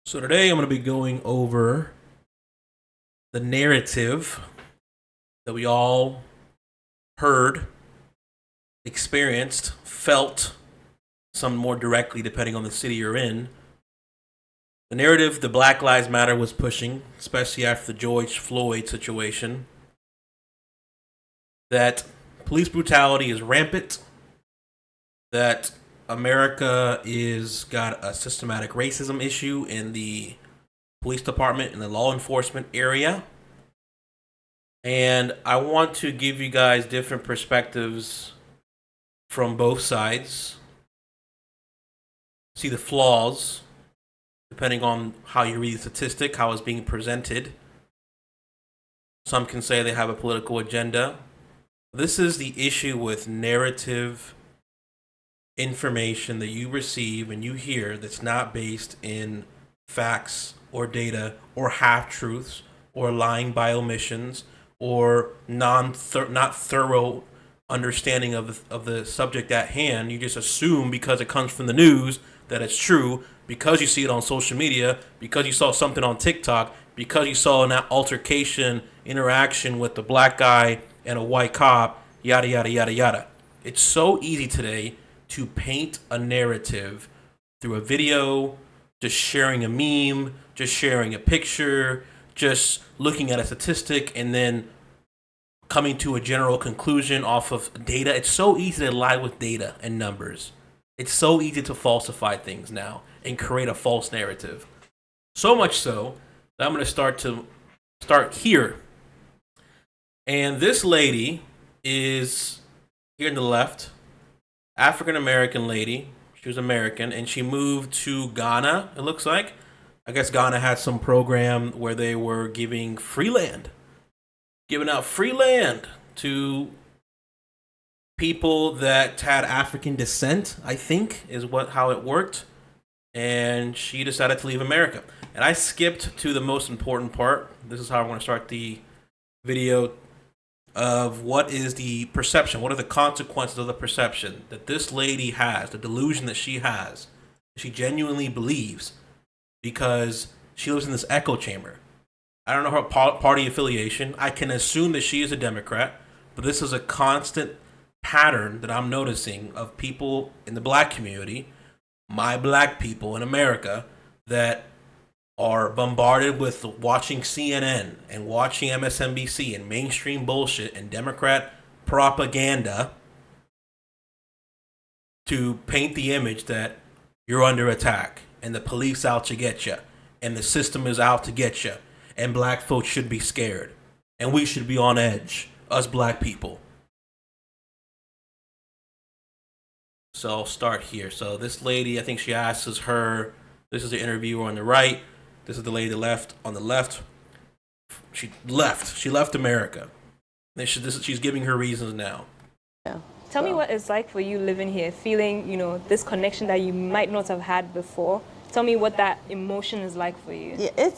So today I'm going to be going over the narrative that we all heard, experienced, felt, some more directly depending on the city you're in. The narrative the Black Lives Matter was pushing, especially after the George Floyd situation, that police brutality is rampant, that America is got a systematic racism issue in the police department and the law enforcement area. And I want to give you guys different perspectives from both sides, see the flaws, depending on how you read the statistic, how it's being presented. Some can say they have a political agenda. This is the issue with narrative information that you receive and you hear that's not based in facts or data or half truths or lying by omissions or not thorough understanding of the subject at hand. You just assume because it comes from the news that it's true, because you see it on social media, because you saw something on TikTok, because you saw an altercation interaction with a black guy and a white cop, yada yada yada yada. It's so easy today to paint a narrative through a video, just sharing a meme, just sharing a picture, just looking at a statistic and then coming to a general conclusion off of data. It's so easy to lie with data and numbers. It's so easy to falsify things now and create a false narrative. So much so that I'm going to start here. And this lady is here on the left, African American lady. She was American and she moved to Ghana, it looks like. I guess Ghana had some program where they were giving out free land to people that had African descent, I think, is how it worked. And she decided to leave America. And I skipped to the most important part. This is how I want to start the video of what is the perception, what are the consequences of the perception that this lady has, the delusion that she has, she genuinely believes, because she lives in this echo chamber. I don't know her party affiliation. I can assume that she is a Democrat, but this is a constant pattern that I'm noticing of people in the black community, my black people in America, that are bombarded with watching CNN and watching MSNBC and mainstream bullshit and Democrat propaganda to paint the image that you're under attack and the police out to get you and the system is out to get you and black folks should be scared and we should be on edge, us black people. So I'll start here. So this lady, I think she asks her, this is the interviewer on the right, this is the lady left on the left. She left America. She's giving her reasons now. Yeah. Tell me what it's like for you living here, feeling, this connection that you might not have had before. Tell me what that emotion is like for you. Yeah,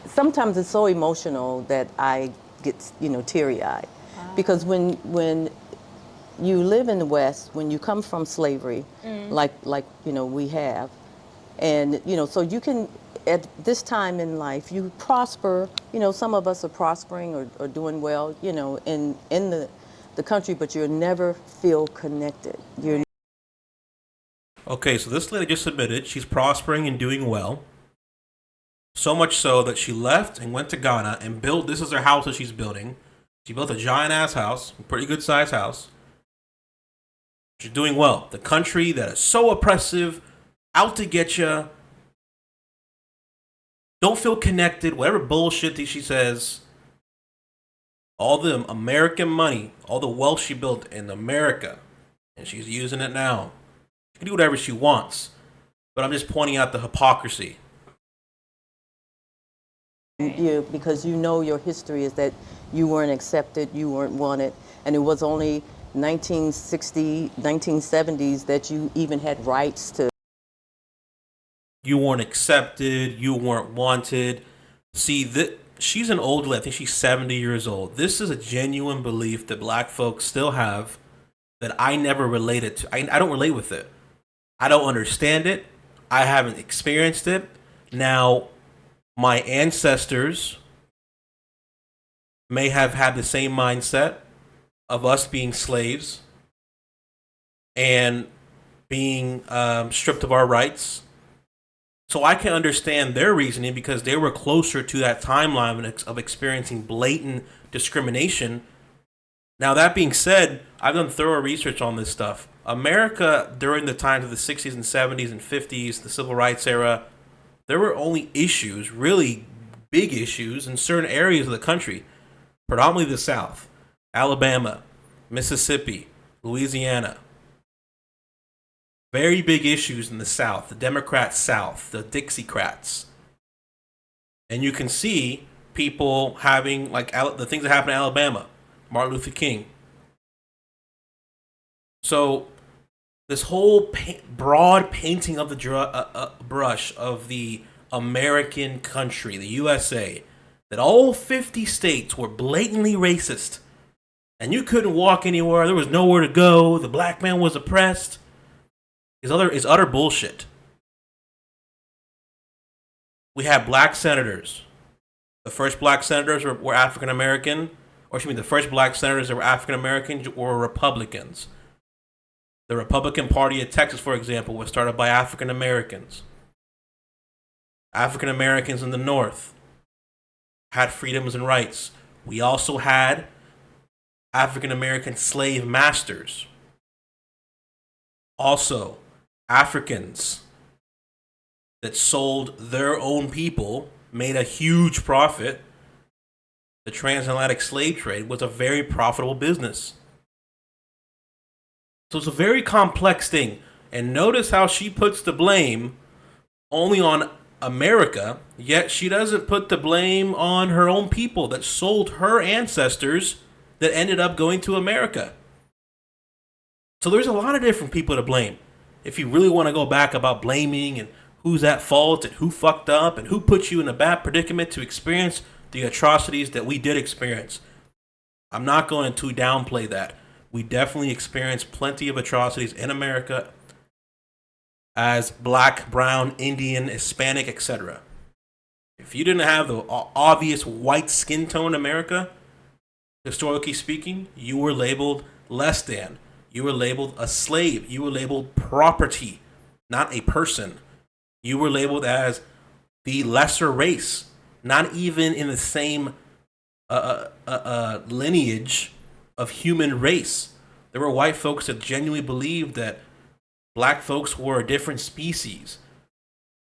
sometimes it's so emotional that I get, teary-eyed. Because when you live in the West, when you come from slavery, like we have, and so you can, at this time in life, you prosper. Some of us are prospering or doing well, in the country, but you'll never feel connected. Okay, so this lady just admitted she's prospering and doing well. So much so that she left and went to Ghana and built, this is her house that she's building. She built a giant ass house, a pretty good sized house. She's doing well. The country that is so oppressive, out to get you, don't feel connected, whatever bullshit that she says. All the American money, all the wealth she built in America, and she's using it now. She can do whatever she wants, but I'm just pointing out the hypocrisy. Because your history is that you weren't accepted, you weren't wanted, and it was only 1960, 1970s that you even had rights to. You weren't accepted, you weren't wanted. See, she's an old lady, I think she's 70 years old. This is a genuine belief that black folks still have that I never related to. I don't relate with it. I don't understand it. I haven't experienced it. Now, my ancestors may have had the same mindset of us being slaves and being stripped of our rights. So I can understand their reasoning because they were closer to that timeline of experiencing blatant discrimination. Now, that being said, I've done thorough research on this stuff. America, during the times of the 60s and 70s and 50s, the civil rights era, there were only issues, really big issues, in certain areas of the country, predominantly the South, Alabama, Mississippi, Louisiana. Very big issues in the South, the Democrat South, the Dixiecrats. And you can see people having, like, the things that happened in Alabama, Martin Luther King. So this whole broad painting of the brush of the American country, the USA, that all 50 states were blatantly racist, and you couldn't walk anywhere, there was nowhere to go, the black man was oppressed, is utter bullshit. We have black senators. The first black senators were African American, or excuse me, the first black senators that were African American were Republicans. The Republican Party of Texas, for example, was started by African Americans. African Americans in the North had freedoms and rights. We also had African American slave masters. Also, Africans that sold their own people, made a huge profit. The transatlantic slave trade was a very profitable business. So it's a very complex thing. And notice how she puts the blame only on America, yet she doesn't put the blame on her own people that sold her ancestors that ended up going to America. So there's a lot of different people to blame. If you really want to go back about blaming and who's at fault and who fucked up and who put you in a bad predicament to experience the atrocities that we did experience. I'm not going to downplay that. We definitely experienced plenty of atrocities in America as black, brown, Indian, Hispanic, etc. If you didn't have the obvious white skin tone in America, historically speaking, you were labeled less than. You were labeled a slave. You were labeled property, not a person. You were labeled as the lesser race, not even in the same lineage of human race. There were white folks that genuinely believed that black folks were a different species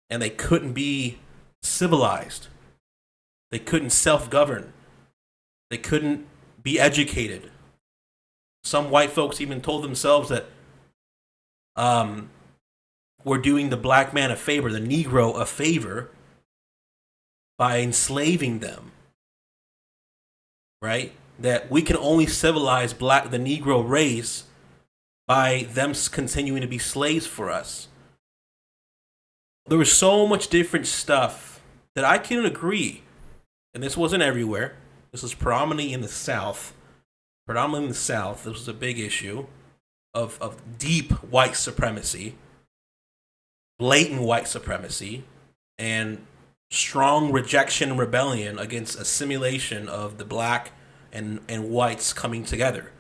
and they couldn't be civilized. They couldn't self-govern. They couldn't be educated. Some white folks even told themselves that we're doing the black man a favor, the Negro a favor, by enslaving them. Right? That we can only civilize the Negro race by them continuing to be slaves for us. There was so much different stuff that I can agree, and this wasn't everywhere. This was predominantly in the South. Predominantly in the South, this was a big issue of deep white supremacy, blatant white supremacy, and strong rejection and rebellion against assimilation of the black and whites coming together.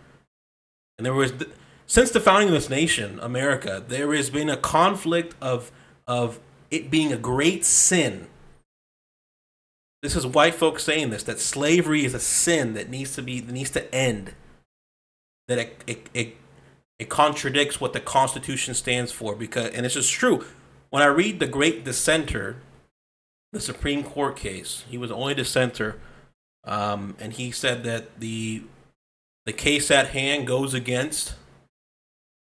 And there was, since the founding of this nation, America, there has been a conflict of it being a great sin. This is white folks saying this, that slavery is a sin that needs to end. That it contradicts what the Constitution stands for, and it's just true. When I read the Great Dissenter, the Supreme Court case, he was the only dissenter, and he said that the case at hand goes against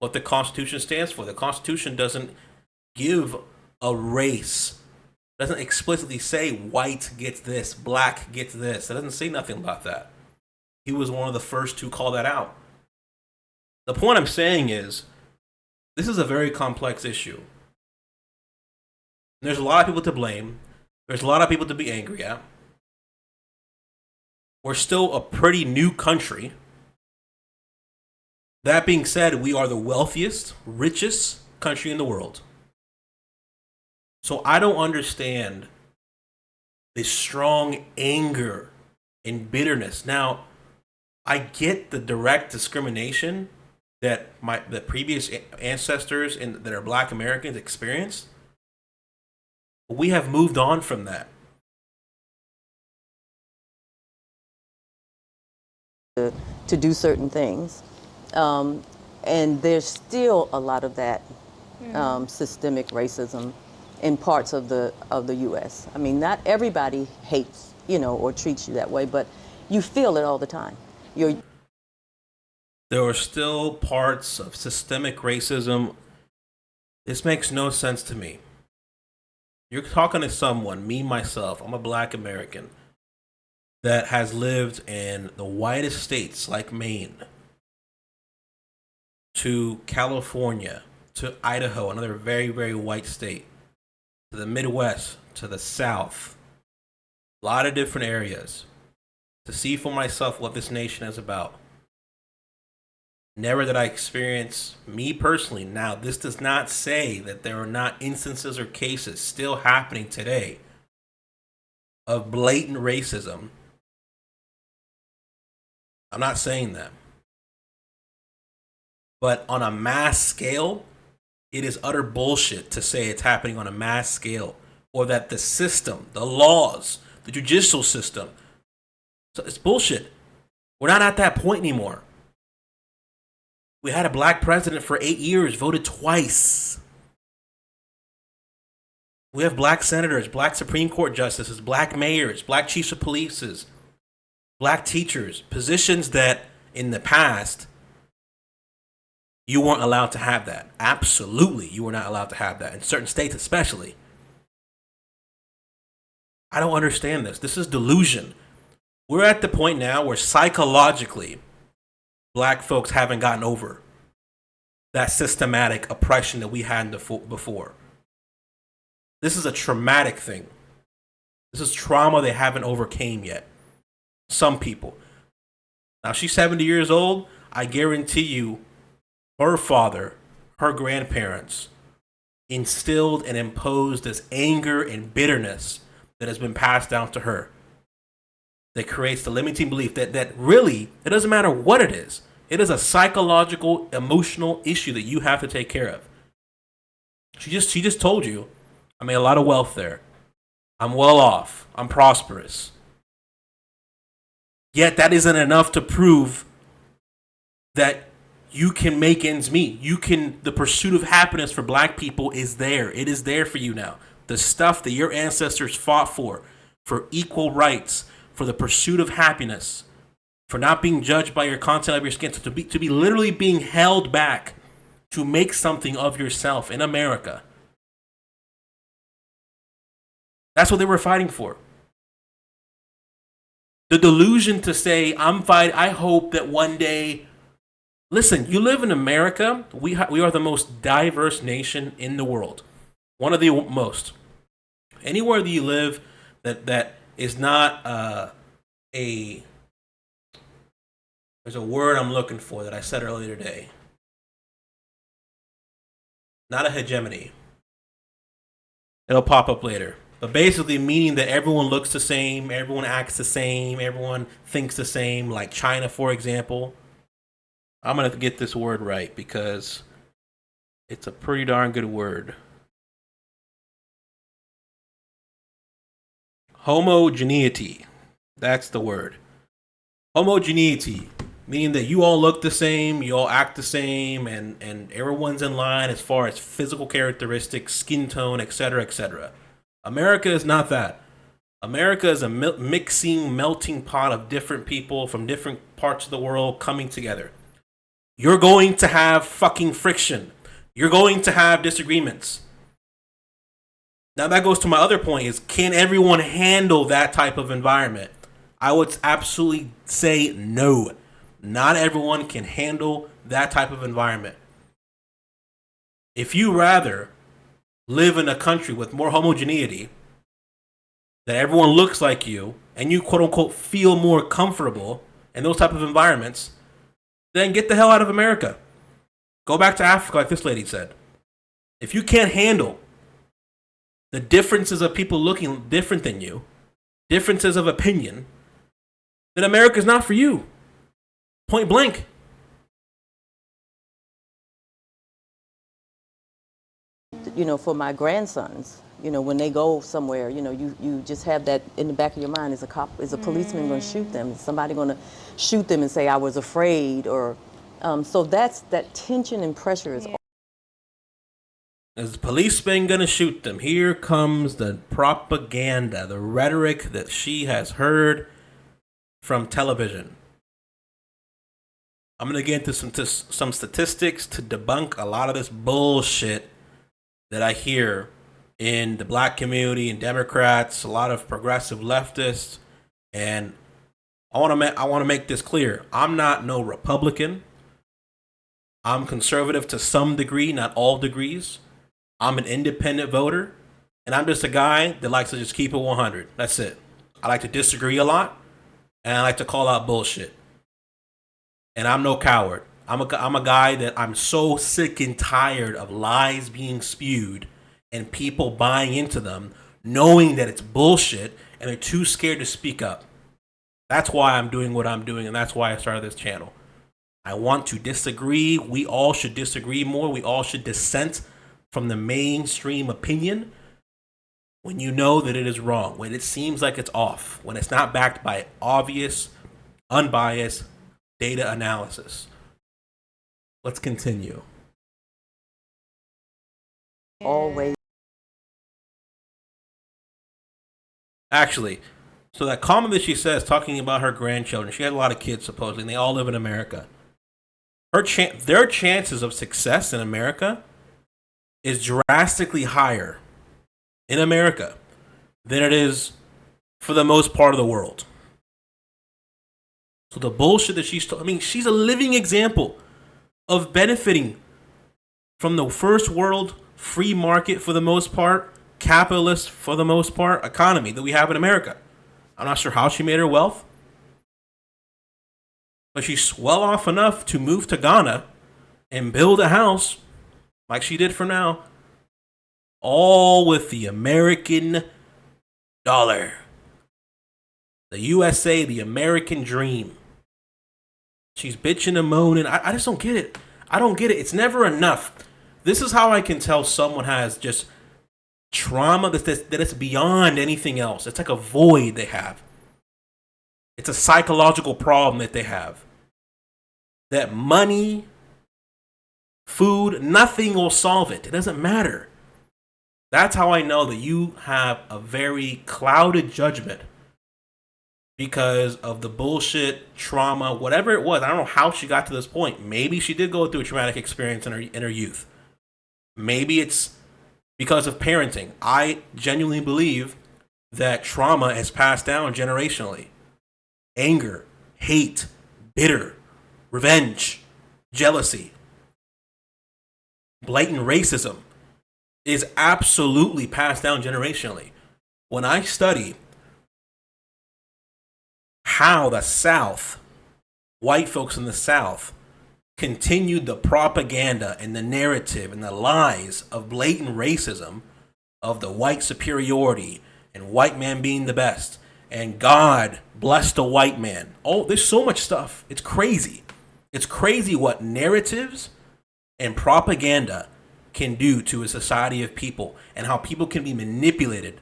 what the Constitution stands for. The Constitution doesn't give a race, doesn't explicitly say white gets this, black gets this. It doesn't say nothing about that. He was one of the first to call that out. The point I'm saying is, this is a very complex issue. There's a lot of people to blame. There's a lot of people to be angry at. We're still a pretty new country. That being said, we are the wealthiest, richest country in the world. So I don't understand this strong anger and bitterness. Now, I get the direct discrimination that the previous ancestors that are Black Americans experienced. But we have moved on from that. To do certain things. And there's still a lot of that systemic racism in parts of the U.S. I mean, not everybody hates, or treats you that way, but you feel it all the time. There are still parts of systemic racism. This makes no sense to me. You're talking to someone, me, myself, I'm a Black American, that has lived in the whitest states like Maine, to California, to Idaho, another very, very white state, to the Midwest, to the South, a lot of different areas, to see for myself what this nation is about. Never did I experience, me personally. Now, this does not say that there are not instances or cases still happening today of blatant racism. I'm not saying that. But on a mass scale, it is utter bullshit to say it's happening on a mass scale, or that the system, the laws, the judicial system, so it's bullshit. We're not at that point anymore. We had a Black president for 8 years, voted twice. We have Black senators, Black Supreme Court justices, Black mayors, Black chiefs of police, Black teachers, positions that in the past you weren't allowed to have that. Absolutely, you were not allowed to have that, in certain states especially. I don't understand this. This is delusion. We're at the point now where psychologically, Black folks haven't gotten over that systematic oppression that we had before. This is a traumatic thing. This is trauma they haven't overcame yet. Some people. Now, she's 70 years old. I guarantee you, her father, her grandparents instilled and imposed this anger and bitterness that has been passed down to her, that creates the limiting belief that really, it doesn't matter what it is. It is a psychological, emotional issue that you have to take care of. She just told you, I made a lot of wealth there. I'm well off. I'm prosperous. Yet that isn't enough to prove that you can make ends meet. The pursuit of happiness for Black people is there. It is there for you now. The stuff that your ancestors fought for equal rights, for the pursuit of happiness, for not being judged by your content of your skin, to be literally being held back to make something of yourself in America. That's what they were fighting for. The delusion to say, I hope that one day. Listen, you live in America. We are the most diverse nation in the world. One of the most. Anywhere that you live that is not there's a word I'm looking for that I said earlier today. Not a hegemony. It'll pop up later. But basically meaning that everyone looks the same, everyone acts the same, everyone thinks the same, like China, for example. I'm going to get this word right because it's a pretty darn good word. Homogeneity. That's the word. Homogeneity. Meaning that you all look the same, you all act the same, and everyone's in line as far as physical characteristics, skin tone, etc., etc. America is not that. America is a mixing, melting pot of different people from different parts of the world coming together. You're going to have fucking friction. You're going to have disagreements. Now that goes to my other point is, can everyone handle that type of environment? I would absolutely say no. Not everyone can handle that type of environment. If you rather live in a country with more homogeneity, that everyone looks like you, and you quote unquote feel more comfortable in those type of environments, then get the hell out of America. Go back to Africa like this lady said. If you can't handle the differences of people looking different than you, differences of opinion, then America's not for you. Point blank. For my grandsons, when they go somewhere, you just have that in the back of your mind. Is a policeman going to shoot them? Is somebody going to shoot them and say, I was afraid? Or so that tension and pressure is. Is the policeman going to shoot them? Here comes the propaganda, the rhetoric that she has heard from television. I'm going to get into some statistics to debunk a lot of this bullshit that I hear in the black community and Democrats, a lot of progressive leftists, and I want to make this clear. I'm not no Republican. I'm conservative to some degree, not all degrees. I'm an independent voter, and I'm just a guy that likes to just keep it 100. That's it. I like to disagree a lot, and I like to call out bullshit. And I'm no coward. I'm a guy that I'm so sick and tired of lies being spewed and people buying into them, knowing that it's bullshit, and they're too scared to speak up. That's why I'm doing what I'm doing, and that's why I started this channel. I want to disagree. We all should disagree more. We all should dissent from the mainstream opinion when you know that it is wrong, when it seems like it's off, when it's not backed by obvious, unbiased data analysis. Let's continue. Always. Actually, so that comment that she says, talking about her grandchildren, she had a lot of kids supposedly, and they all live in America. Their chances of success in America is drastically higher in America than it is for the most part of the world. So the bullshit that she's a living example of benefiting from the first world free market, for the most part, capitalist for the most part, economy that we have in America. I'm not sure how she made her wealth, but she's well off enough to move to Ghana and build a house like she did for now, all with the American dollar. The USA, the American dream. She's bitching and moaning. I just don't get it. I don't get it. It's never enough. This is how I can tell someone has just trauma that it's beyond anything else. It's like a void they have. It's a psychological problem that they have. That money, food, nothing will solve it. It doesn't matter. That's how I know that you have a very clouded judgment because of the bullshit, trauma, whatever it was. I don't know how she got to this point. Maybe she did go through a traumatic experience in her youth. Maybe it's because of parenting. I genuinely believe that trauma is passed down generationally. Anger, hate, bitter, revenge, jealousy, blatant racism is absolutely passed down generationally. When I study how the South, white folks in the South, continued the propaganda and the narrative and the lies of blatant racism, of the white superiority and white man being the best, and God bless the white man. Oh, there's so much stuff. It's crazy. It's crazy what narratives and propaganda can do to a society of people, and how people can be manipulated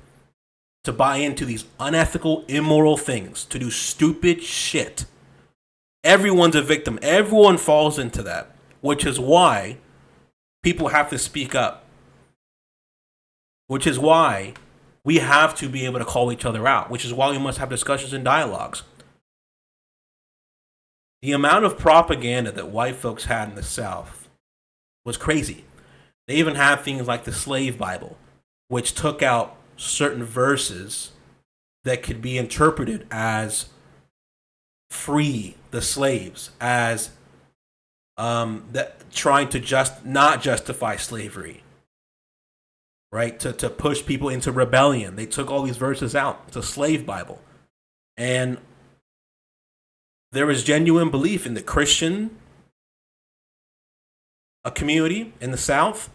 to buy into these unethical, immoral things, to do stupid shit. Everyone's a victim. Everyone falls into that, which is why people have to speak up, which is why we have to be able to call each other out, which is why we must have discussions and dialogues. The amount of propaganda that white folks had in the South was crazy. They even had things like the Slave Bible, which took out certain verses that could be interpreted as free the slaves, as that trying to not justify slavery, right? To push people into rebellion. They took all these verses out. It's a Slave Bible. And there is genuine belief in the Christian community in the South,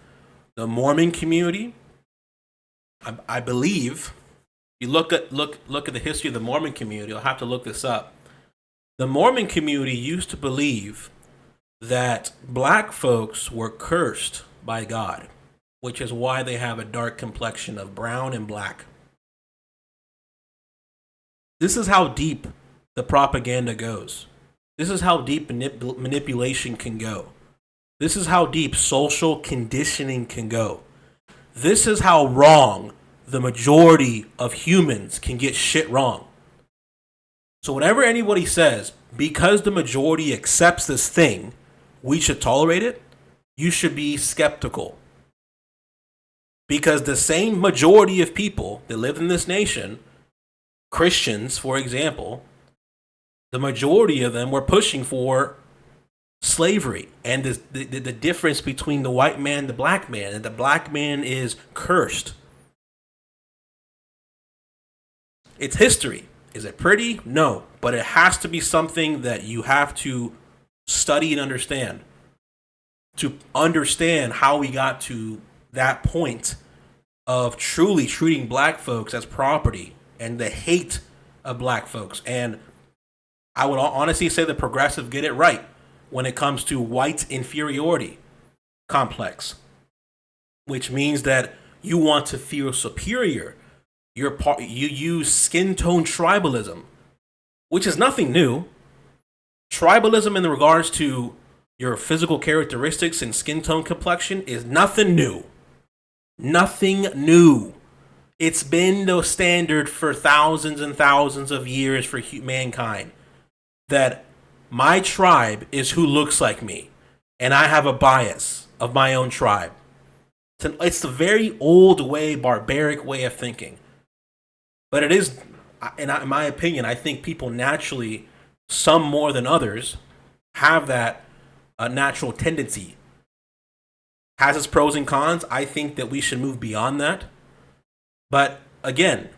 the Mormon community, I believe, you look at the history of the Mormon community. I'll have to look this up. The Mormon community used to believe that black folks were cursed by God, which is why they have a dark complexion of brown and black. This is how deep the propaganda goes. This is how deep manipulation can go. This is how deep social conditioning can go. This is how wrong the majority of humans can get shit wrong. So whenever anybody says, because the majority accepts this thing, we should tolerate it, you should be skeptical. Because the same majority of people that live in this nation, Christians, for example, the majority of them were pushing for slavery and the difference between the white man and the black man, and the black man is cursed. It's history. Is it pretty? No. But it has to be something that you have to study and understand. To understand how we got to that point of truly treating black folks as property and the hate of black folks. And I would honestly say the progressives get it right when it comes to white inferiority complex, which means that you want to feel superior. You use skin tone tribalism, which is nothing new. Tribalism in regards to your physical characteristics and skin tone complexion is nothing new. Nothing new. It's been the standard for thousands and thousands of years for mankind. That my tribe is who looks like me, and I have a bias of my own tribe. It's the very old way, barbaric way of thinking. But it is, in my opinion, I think people naturally, some more than others, have that natural tendency. Has its pros and cons. I think that we should move beyond that. But again,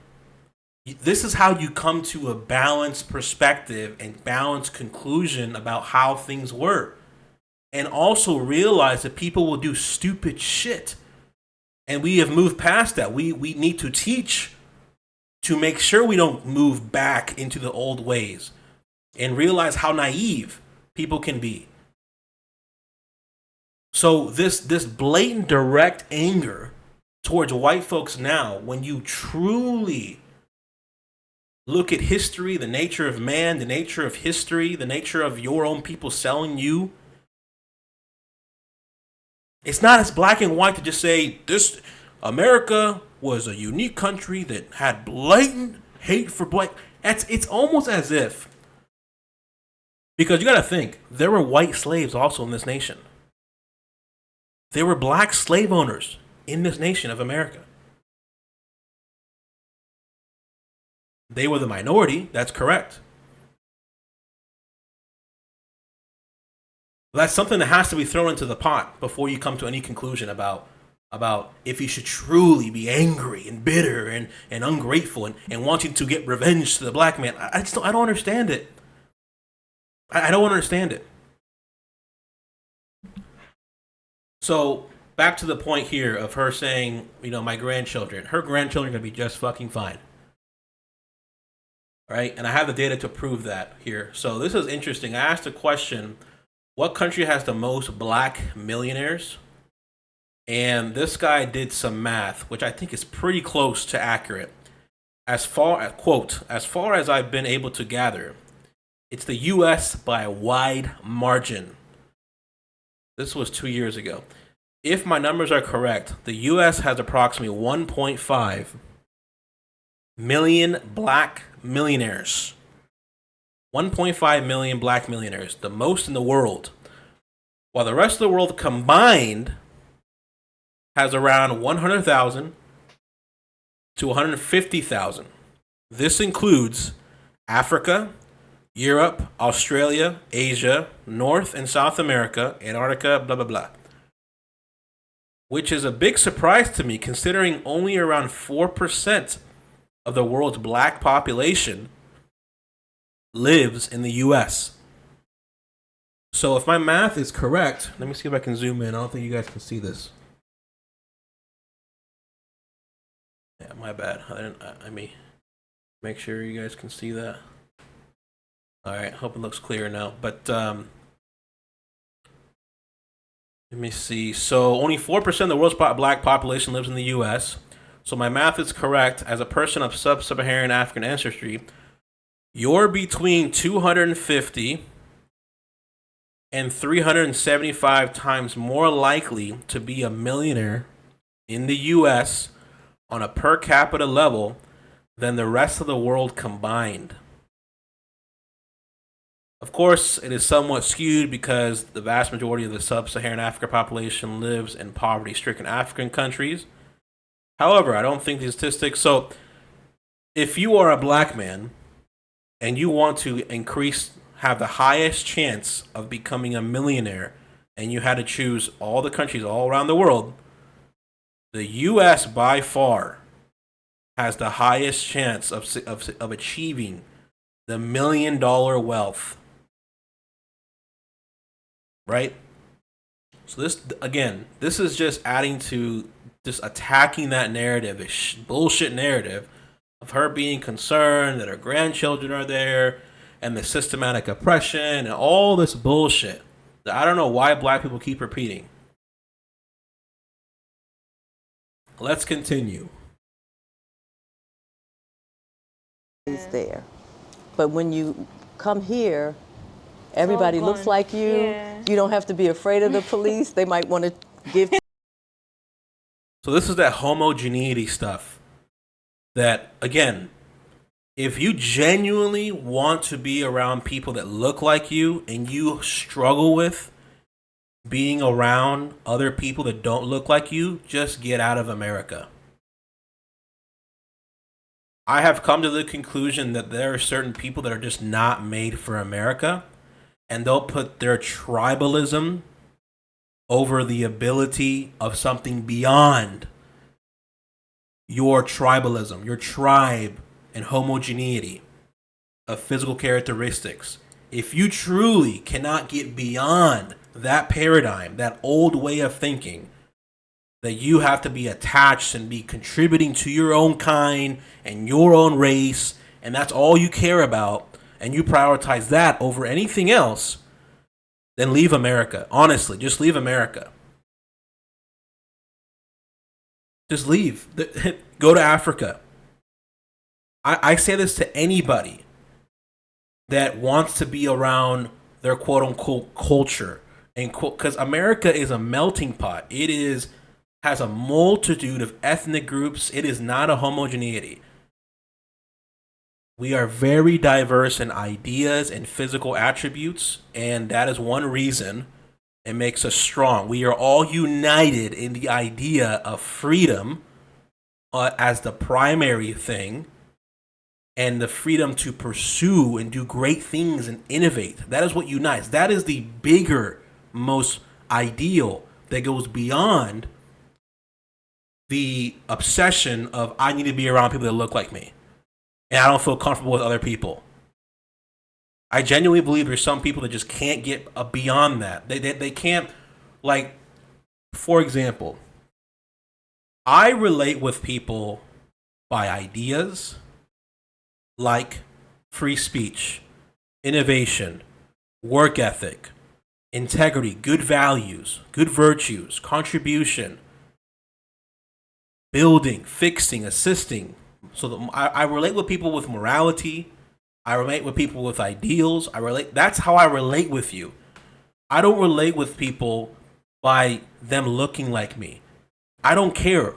this is how you come to a balanced perspective and balanced conclusion about how things were. And also realize that people will do stupid shit. And we have moved past that. We need to teach to make sure we don't move back into the old ways and realize how naive people can be. So this blatant direct anger towards white folks now, when you truly look at history, the nature of man, the nature of history, the nature of your own people selling you, it's not as black and white to just say this America was a unique country that had blatant hate for black. It's almost as if, because you got to think, there were white slaves also in this nation. There were black slave owners in this nation of America. They were the minority, that's correct. That's something that has to be thrown into the pot before you come to any conclusion about if you should truly be angry and bitter and ungrateful and wanting to get revenge to the black man. I don't understand it. I don't understand it. So back to the point here of her saying, my grandchildren. Her grandchildren are going to be just fucking fine. Right? And I have the data to prove that here. So this is interesting. I asked a question, what country has the most black millionaires? And this guy did some math, which I think is pretty close to accurate. As far as I've been able to gather, it's the U.S. by a wide margin. This was 2 years ago. If my numbers are correct, the U.S. has approximately 1.5 million black millionaires. 1.5 million black millionaires, the most in the world. While the rest of the world combined has around 100,000 to 150,000. This includes Africa, Europe, Australia, Asia, North and South America, Antarctica, blah, blah, blah. Which is a big surprise to me, considering only around 4% of the world's black population lives in the U.S. So if my math is correct, let me see if I can zoom in. I don't think you guys can see this. Yeah, my bad. I mean, make sure you guys can see that. All right, hope it looks clear now. But let me see. So only 4% of the world's black population lives in the U.S. So my math is correct. As a person of sub-Saharan African ancestry, you're between 250 and 375 times more likely to be a millionaire in the U.S. on a per capita level than the rest of the world combined. Of course, it is somewhat skewed because the vast majority of the sub-Saharan Africa population lives in poverty-stricken African countries. However, I don't think these statistics. So, if you are a black man and you want to have the highest chance of becoming a millionaire, and you had to choose all the countries all around the world, the U.S. by far has the highest chance of achieving the $1 million wealth. Right? So this is just adding to just attacking that narrative, this bullshit narrative of her being concerned that her grandchildren are there and the systematic oppression and all this bullshit that I don't know why black people keep repeating. Let's continue. Is there. But when you come here, everybody looks gone. like you. Yeah. You don't have to be afraid of the police. They might want to give. So this is that homogeneity stuff that, again, if you genuinely want to be around people that look like you and you struggle with being around other people that don't look like you, just get out of America. I have come to the conclusion that there are certain people that are just not made for America, and they'll put their tribalism over the ability of something beyond your tribalism, your tribe, and homogeneity of physical characteristics. If you truly cannot get beyond that paradigm, that old way of thinking, that you have to be attached and be contributing to your own kind and your own race, and that's all you care about, and you prioritize that over anything else, then leave America. Honestly, just leave America. Just leave. Go to Africa. I say this to anybody that wants to be around their quote-unquote culture, and because America is a melting pot. It has a multitude of ethnic groups. It is not a homogeneity. We are very diverse in ideas and physical attributes, and that is one reason it makes us strong. We are all united in the idea of freedom as the primary thing, and the freedom to pursue and do great things and innovate. That is what unites. That is the bigger, most ideal that goes beyond the obsession of I need to be around people that look like me, and I don't feel comfortable with other people. I genuinely believe there's some people that just can't get beyond that. They can't, like, for example, I relate with people by ideas like free speech, innovation, work ethic, integrity, good values, good virtues, contribution, building, fixing, assisting. So I relate with people with morality. I relate with people with ideals. That's how I relate with you. I don't relate with people by them looking like me. I don't care.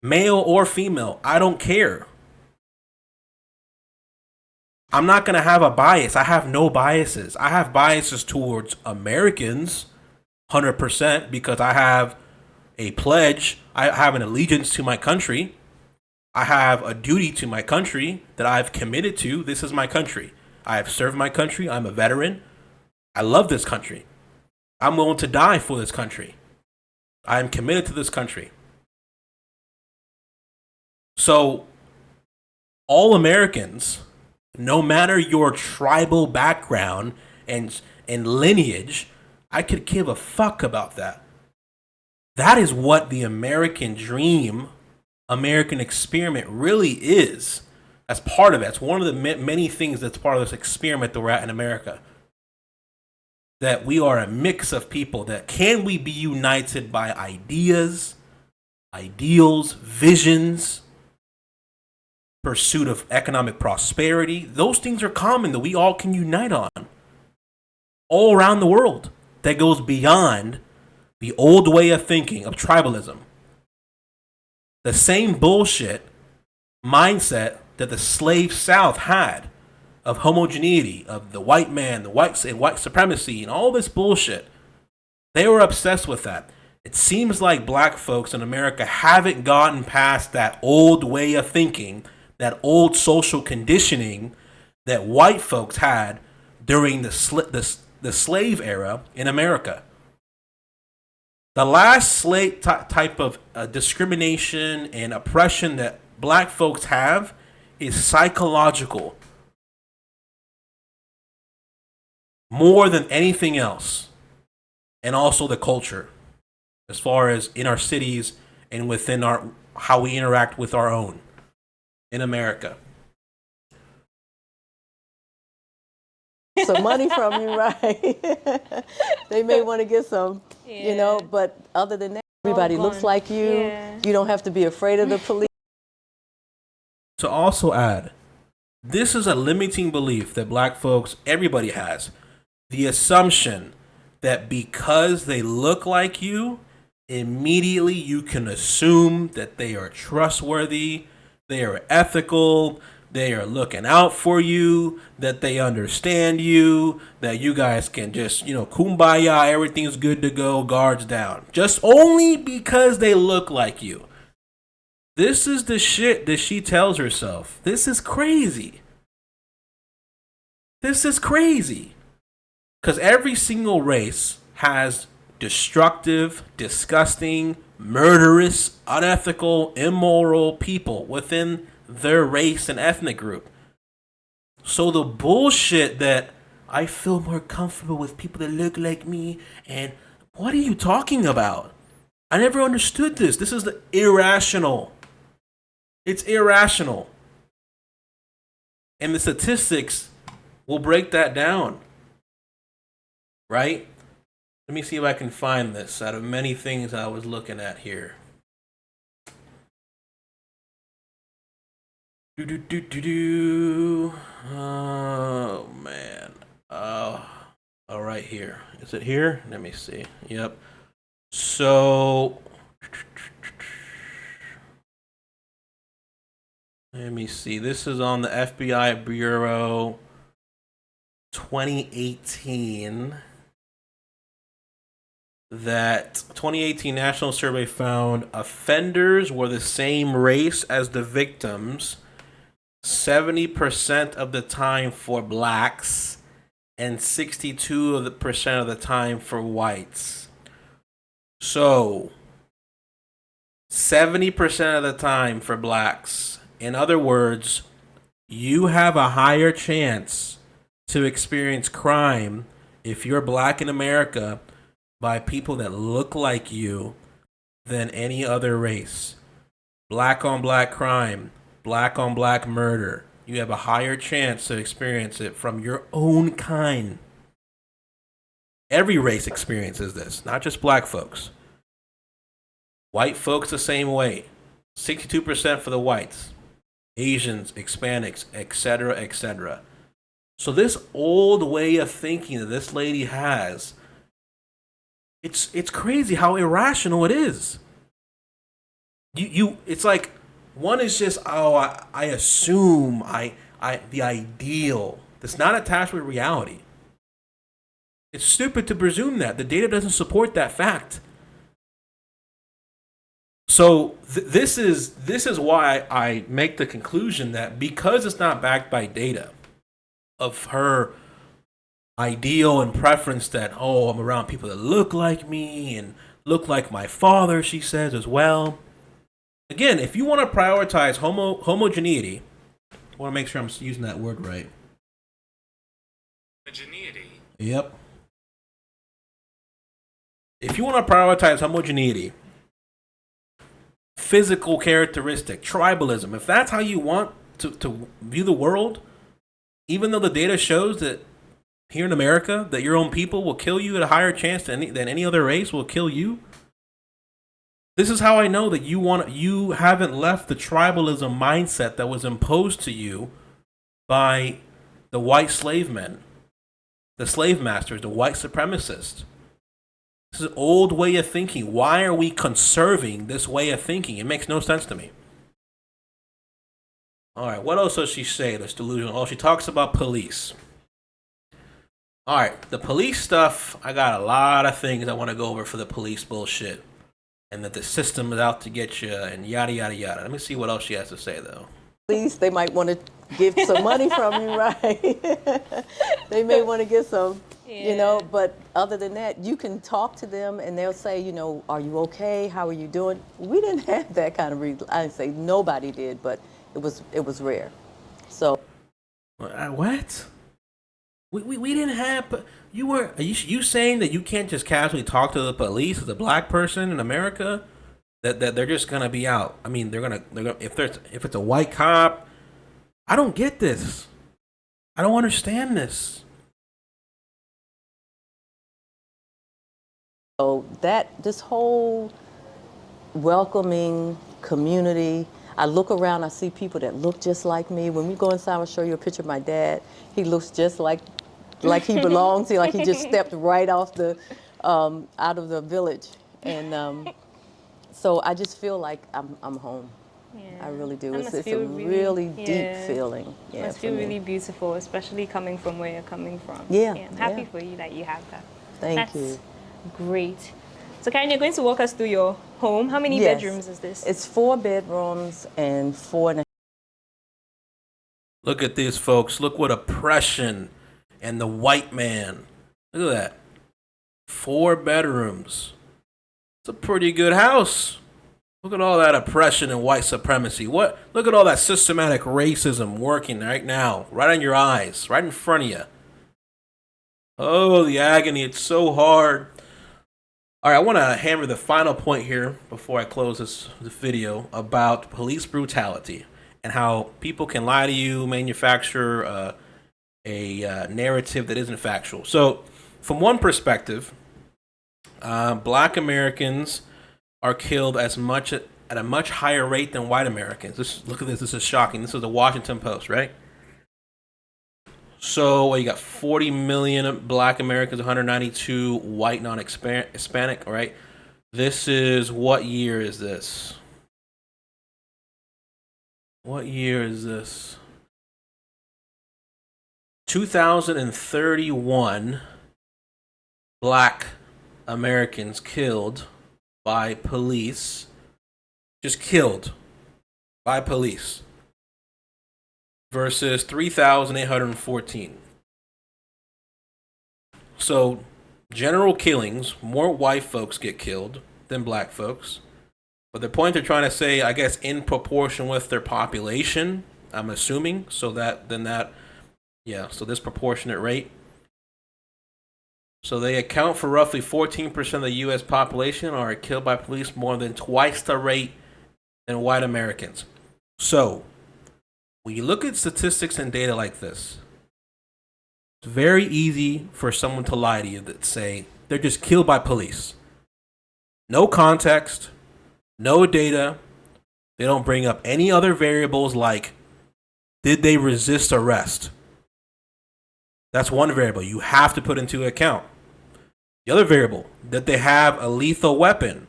Male or female, I don't care. I'm not going to have a bias. I have no biases. I have biases towards Americans, 100%, because I have a pledge. I have an allegiance to my country. I have a duty to my country that I've committed to. This is my country. I have served my country. I'm a veteran. I love this country. I'm willing to die for this country. I am committed to this country. So, all Americans, no matter your tribal background and lineage, I could give a fuck about that. That is what the American dream American experiment really is. That's part of it. It's one of the many things that's part of this experiment that we're at in America. That we are a mix of people. That can we be united by ideas, ideals, visions, pursuit of economic prosperity? Those things are common that we all can unite on. All around the world. That goes beyond the old way of thinking of tribalism. The same bullshit mindset that the slave South had of homogeneity, of the white man, the white supremacy, and all this bullshit. They were obsessed with that. It seems like black folks in America haven't gotten past that old way of thinking, that old social conditioning that white folks had during the slave era in America. The last slave type of discrimination and oppression that black folks have is psychological. More than anything else. And also the culture. As far as in our cities and within how we interact with our own in America. Some money from you, right? They may want to get some, but other than that, everybody looks like you. Yeah. You don't have to be afraid of the police. To also add, this is a limiting belief that black folks, everybody has. The assumption that because they look like you, immediately you can assume that they are trustworthy, they are ethical, they are looking out for you, that they understand you, that you guys can just, kumbaya, everything's good to go, guards down. Just only because they look like you. This is the shit that she tells herself. This is crazy. This is crazy. Because every single race has destructive, disgusting, murderous, unethical, immoral people within their race and ethnic group. So the bullshit that I feel more comfortable with people that look like me, and what are you talking about? I never understood this. This is the irrational. It's irrational. And the statistics will break that down. Right? Let me see if I can find this out of many things I was looking at here. Oh, man. Oh, right here. Is it here? Let me see. Yep. So, let me see. This is on the FBI Bureau 2018. That 2018 National Survey found offenders were the same race as the victims 70% of the time for blacks and 62% of the time for whites. So 70% of the time for blacks. In other words, you have a higher chance to experience crime if you're black in America by people that look like you than any other race. Black on black crime, black on black murder. You have a higher chance to experience it from your own kind. Every race experiences this, not just black folks. White folks the same way. 62% for the whites. Asians, Hispanics, etc., etc. So this old way of thinking that this lady has, it's crazy how irrational it is. It's like one is just I assume the ideal that's not attached with reality. It's stupid to presume that the data doesn't support that fact. So this is why I make the conclusion that because it's not backed by data of her ideal and preference that, I'm around people that look like me and look like my father, she says as well. Again, if you want to prioritize homogeneity, I want to make sure I'm using that word right. Homogeneity. Yep. If you want to prioritize homogeneity, physical characteristic, tribalism. If that's how you want to view the world, even though the data shows that here in America that your own people will kill you at a higher chance than any other race will kill you, this is how I know that you haven't left the tribalism mindset that was imposed to you by the white slave men, the slave masters, the white supremacists. This is an old way of thinking. Why are we conserving this way of thinking? It makes no sense to me. All right, what else does she say that's delusional? Oh, she talks about police. All right, the police stuff, I got a lot of things I want to go over for the police bullshit. And that the system is out to get you and yada, yada, yada. Let me see what else she has to say, though. At least they might want to give some money from you, right? They may want to get some, you know, but other than that, you can talk to them and they'll say, you know, are you okay? How are you doing? We didn't have that kind of I didn't say nobody did, but it was rare. So. What? We didn't have. Are you saying that you can't just casually talk to the police as a black person in America? That they're just gonna be out. I mean, they're gonna if it's a white cop. I don't get this. I don't understand this. So this whole welcoming community. I look around, I see people that look just like me. When we go inside, I'll show you a picture of my dad. He looks just like he belongs here, like he just stepped right off the out of the village. And so I just feel like I'm home. Yeah. I really do. It's a really deep feeling. Yeah, it must feel really beautiful, especially coming from where you're coming from. Yeah. I'm happy for you that you have that. Thank you. Great. So Karen, you're going to walk us through your home. How many bedrooms is this? It's 4 bedrooms and 4.5. Look at this, folks. Look what oppression and the white man. Look at that. 4 bedrooms. It's a pretty good house. Look at all that oppression and white supremacy. Look at all that systematic racism working right now, right on your eyes, right in front of you. Oh, the agony. It's so hard. All right, I want to hammer the final point here before I close this video about police brutality and how people can lie to you, manufacture a narrative that isn't factual. So, from one perspective, black Americans are killed at a much higher rate than white Americans. Look at this. This is shocking. This is the Washington Post, right? So you got 40 million black Americans, 192 white non-Hispanic, right? This is, what year is this? What year is this? 2031 black Americans killed by police, just killed by police, versus 3,814. So, general killings, more white folks get killed than black folks. But the point they're trying to say, I guess, in proportion with their population, I'm assuming, so this proportionate rate. So they account for roughly 14% of the U.S. population are killed by police, more than twice the rate than white Americans. So, when you look at statistics and data like this, it's very easy for someone to lie to you that say they're just killed by police. No context, no data. They don't bring up any other variables like, did they resist arrest? That's one variable you have to put into account. The other variable, that they have a lethal weapon.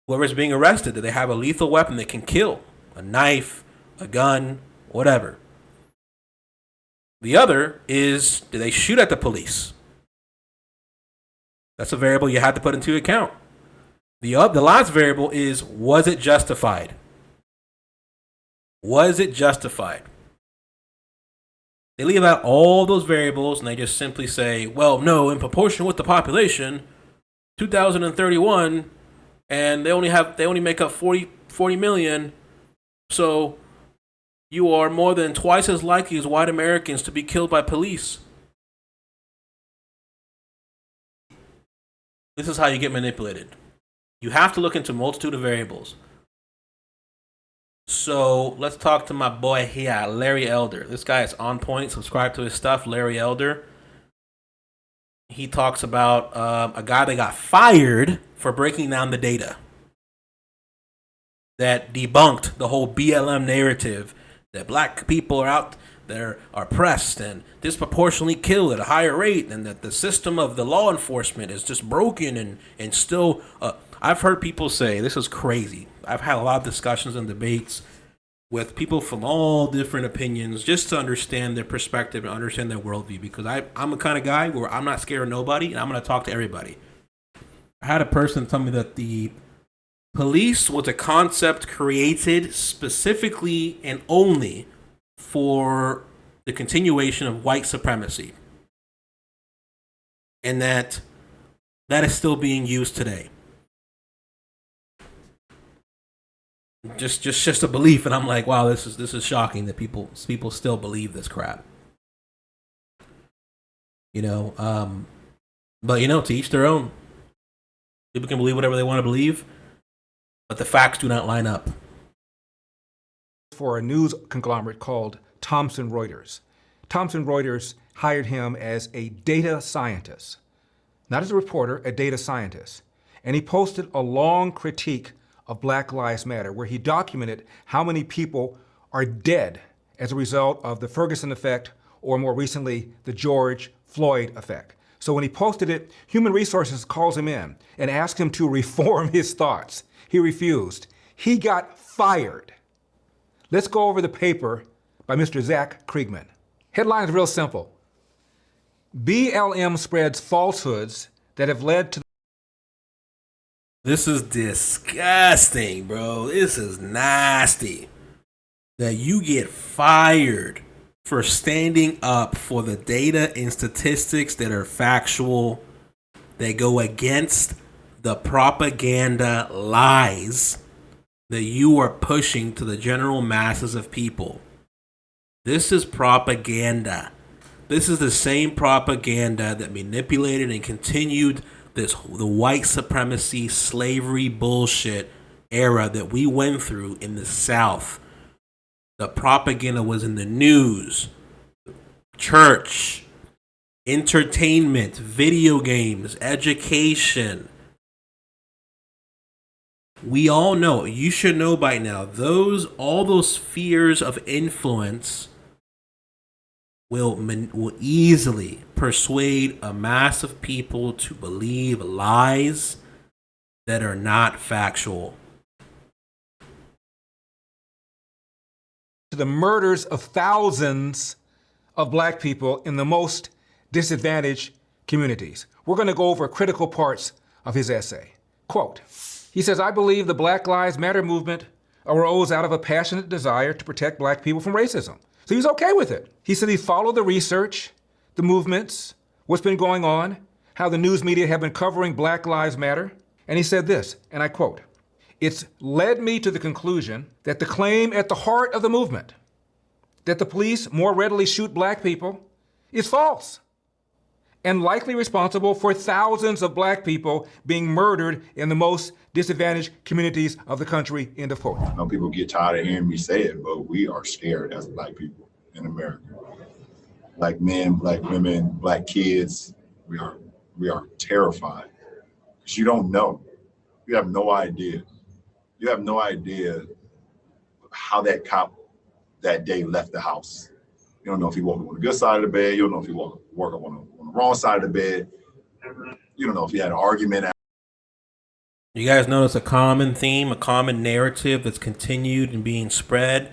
Whoever's being arrested, that they have a lethal weapon that can kill, a knife, a gun, whatever. The other is, do they shoot at the police? That's a variable you have to put into account. The last variable is, was it justified? Was it justified? They leave out all those variables and they just simply say, well, no, in proportion with the population, 2031, and they only make up 40 million, so you are more than twice as likely as white Americans to be killed by police. This is how you get manipulated. You have to look into a multitude of variables. So let's talk to my boy here, Larry Elder. This guy is on point. Subscribe to his stuff, Larry Elder. He talks about a guy that got fired for breaking down the data that debunked the whole BLM narrative that black people are out there are oppressed and disproportionately killed at a higher rate, and that the system of the law enforcement is just broken and still. I've heard people say this is crazy. I've had a lot of discussions and debates with people from all different opinions just to understand their perspective and understand their worldview, because I'm a kind of guy where I'm not scared of nobody and I'm going to talk to everybody. I had a person tell me that the police was a concept created specifically and only for the continuation of white supremacy, and that is still being used today. Just a belief, and I'm like, wow, this is shocking that people still believe this crap. But to each their own. People can believe whatever they want to believe, but the facts do not line up. For a news conglomerate called Thomson Reuters. Thomson Reuters hired him as a data scientist, not as a reporter, a data scientist. And he posted a long critique of Black Lives Matter, where he documented how many people are dead as a result of the Ferguson effect, or more recently, the George Floyd effect. So when he posted it, Human Resources calls him in and asks him to reform his thoughts. He refused. He got fired. Let's go over the paper by Mr. Zach Kriegman. Headline is real simple. BLM spreads falsehoods that have led to. This is disgusting, bro. This is nasty. That you get fired for standing up for the data and statistics that are factual, that go against the propaganda lies that you are pushing to the general masses of people. This is propaganda. This is the same propaganda that manipulated and continued the white supremacy, slavery bullshit era that we went through in the South. The propaganda was in the news, church, entertainment, video games, education. We all know, you should know by now, all those spheres of influence will easily persuade a mass of people to believe lies that are not factual. The murders of thousands of black people in the most disadvantaged communities. We're going to go over critical parts of his essay. Quote, he says, I believe the Black Lives Matter movement arose out of a passionate desire to protect black people from racism. So he's okay with it. He said he followed the research, the movements, what's been going on, how the news media have been covering Black Lives Matter. And he said this, and I quote, it's led me to the conclusion that the claim at the heart of the movement, that the police more readily shoot black people, is false and likely responsible for thousands of black people being murdered in the most disadvantaged communities of the country, end of quote. I know people get tired of hearing me say it, but we are scared as black people in America. Black men, black women, black kids, we are terrified. Because you don't know. You have no idea. You have no idea how that cop that day left the house. You don't know if he woke up on the good side of the bed. You don't know if he woke up on the wrong side of the bed. You don't know if he had an argument. You guys notice a common theme, a common narrative that's continued and being spread.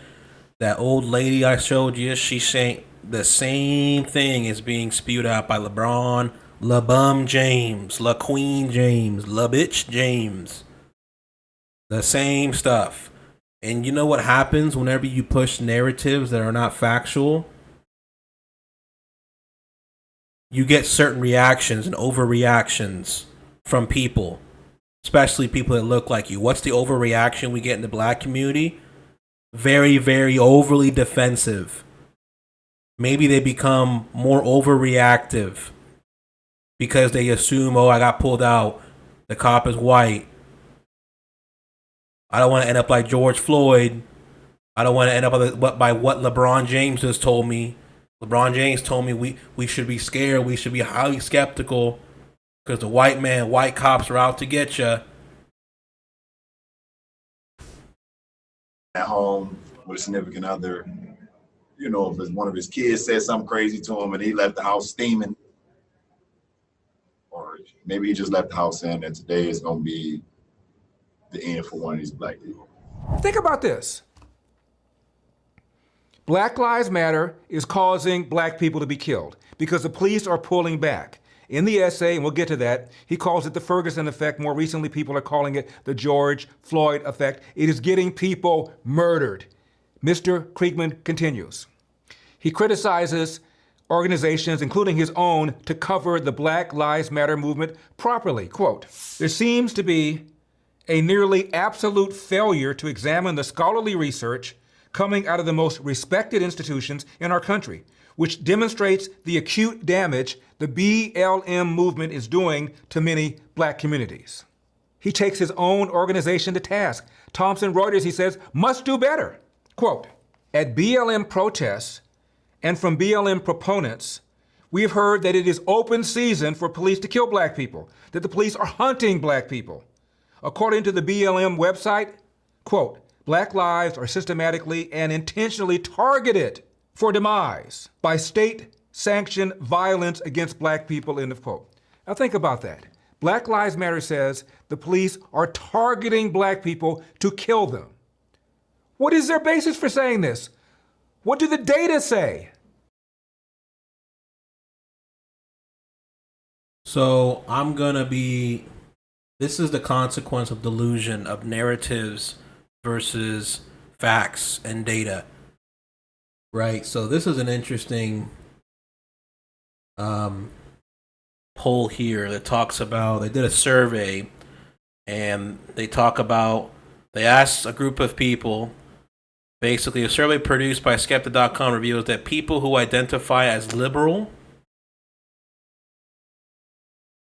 That old lady I showed you, she's saying the same thing is being spewed out by LeBron, LeBum James, LaQueen James, LaBitch James. The same stuff. And you know what happens whenever you push narratives that are not factual? You get certain reactions and overreactions from people, especially people that look like you. What's the overreaction we get in the black community? Very, very overly defensive. Maybe they become more overreactive because they assume, oh, I got pulled out. The cop is white. I don't want to end up like George Floyd. I don't want to end up by what LeBron James just told me. LeBron James told me we should be scared. We should be highly skeptical because the white cops are out to get you. At home with a significant other, you know, if one of his kids said something crazy to him and he left the house steaming, or maybe he just left the house saying that today is going to be the end for one of these black people. Think about this. Black Lives Matter is causing black people to be killed because the police are pulling back. In the essay, and we'll get to that, he calls it the Ferguson effect. More recently, people are calling it the George Floyd effect. It is getting people murdered. Mr. Kriegman continues. He criticizes organizations, including his own, to cover the Black Lives Matter movement properly. Quote, there seems to be a nearly absolute failure to examine the scholarly research coming out of the most respected institutions in our country, which demonstrates the acute damage the BLM movement is doing to many black communities. He takes his own organization to task. Thomson Reuters, he says, must do better. Quote, at BLM protests and from BLM proponents, we've heard that it is open season for police to kill black people, that the police are hunting black people. According to the BLM website, quote, black lives are systematically and intentionally targeted for demise by state-sanctioned violence against black people, end of quote. Now think about that. Black Lives Matter says the police are targeting black people to kill them. What is their basis for saying this? What do the data say? So this is the consequence of delusion of narratives versus facts and data, right? So this is an interesting poll here that talks about, they did a survey and they asked a group of people, basically a survey produced by Skeptic.com reveals that people who identify as liberal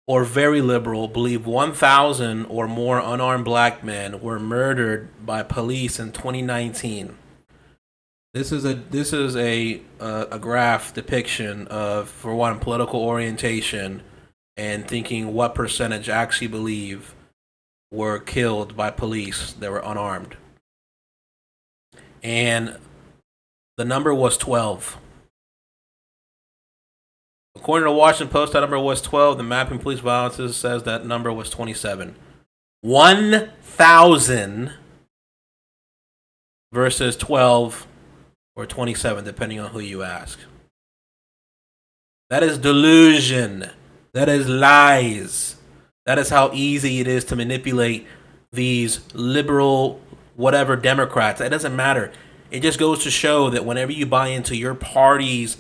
or very liberal believe 1,000 or more unarmed black men were murdered by police in 2019. This is a graph depiction of, for one, political orientation and thinking what percentage actually believe were killed by police that were unarmed. And the number was 12. According to the Washington Post, that number was 12. The Mapping Police Violence says that number was 27. 1,000 versus 12 or 27, depending on who you ask. That is delusion. That is lies. That is how easy it is to manipulate these liberal, whatever Democrats. It doesn't matter. It just goes to show that whenever you buy into your party's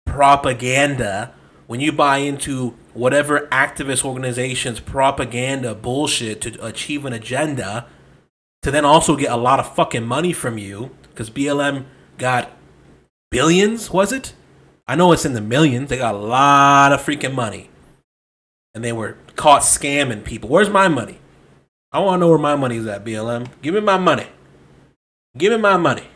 propaganda, when you buy into whatever activist organization's propaganda bullshit to achieve an agenda, to then also get a lot of fucking money from you, because BLM got billions, was it? I know it's in the millions. They got a lot of freaking money. And they were caught scamming people. Where's my money? I want to know where my money is at, BLM. Give me my money. Give me my money.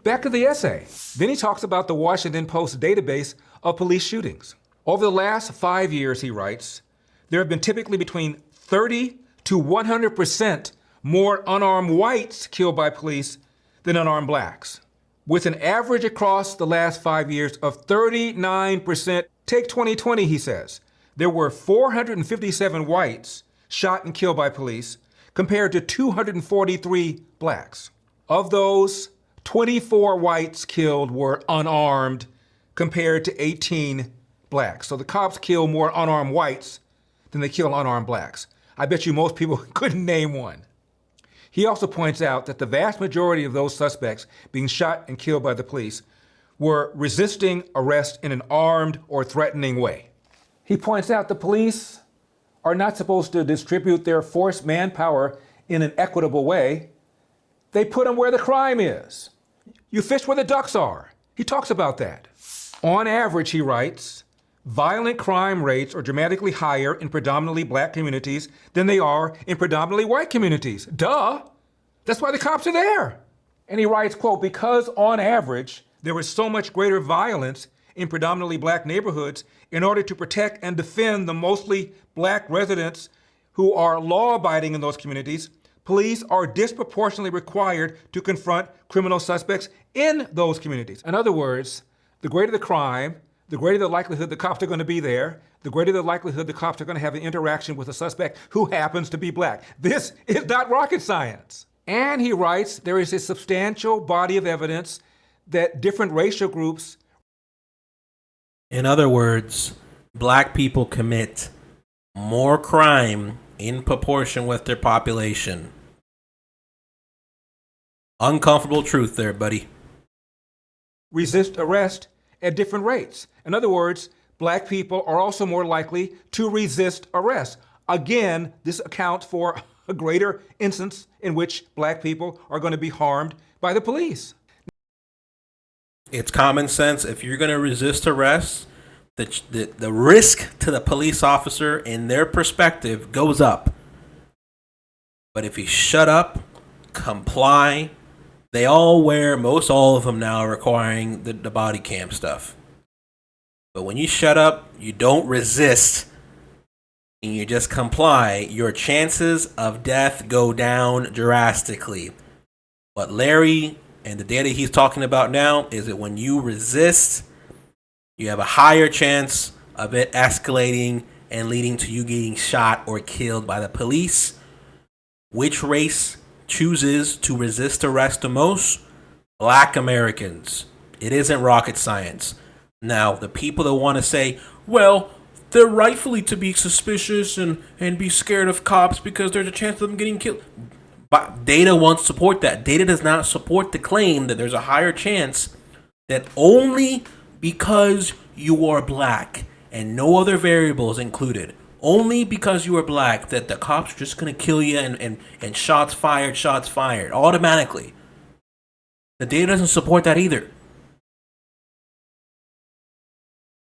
Back to the essay. Then he talks about the Washington Post database of police shootings. Over the last 5 years, he writes, there have been typically between 30 to 100% more unarmed whites killed by police than unarmed blacks, with an average across the last 5 years of 39%. Take 2020, he says. There were 457 whites shot and killed by police compared to 243 blacks. Of those, 24 whites killed were unarmed compared to 18 blacks. So the cops kill more unarmed whites than they kill unarmed blacks. I bet you most people couldn't name one. He also points out that the vast majority of those suspects being shot and killed by the police were resisting arrest in an armed or threatening way. He points out the police are not supposed to distribute their force manpower in an equitable way. They put them where the crime is. You fish where the ducks are. He talks about that. On average, he writes, violent crime rates are dramatically higher in predominantly black communities than they are in predominantly white communities. Duh! That's why the cops are there. And he writes, quote, because on average, there is so much greater violence in predominantly black neighborhoods, in order to protect and defend the mostly black residents who are law-abiding in those communities, police are disproportionately required to confront criminal suspects in those communities. In other words, the greater the crime, the greater the likelihood the cops are going to be there, the greater the likelihood the cops are going to have an interaction with a suspect who happens to be black. This is not rocket science. And he writes, there is a substantial body of evidence that different racial groups. In other words, black people commit more crime in proportion with their population. Uncomfortable truth there, buddy. Resist arrest at different rates. In other words, black people are also more likely to resist arrest. Again, this accounts for a greater instance in which black people are going to be harmed by the police. It's common sense. If you're going to resist arrest, the risk to the police officer in their perspective goes up. But if you shut up, comply, they all wear, most all of them now are requiring the body cam stuff. But when you shut up, you don't resist, and you just comply, your chances of death go down drastically. But Larry and the data he's talking about now is that when you resist, you have a higher chance of it escalating and leading to you getting shot or killed by the police. Which race chooses to resist arrest the most? Black Americans. It isn't rocket science. Now, the people that want to say, well, they're rightfully to be suspicious and be scared of cops because there's a chance of them getting killed. But data won't support that. Data does not support the claim that there's a higher chance that only because you are black and no other variables included, only because you are black, that the cops are just going to kill you and shots fired automatically. The data doesn't support that either.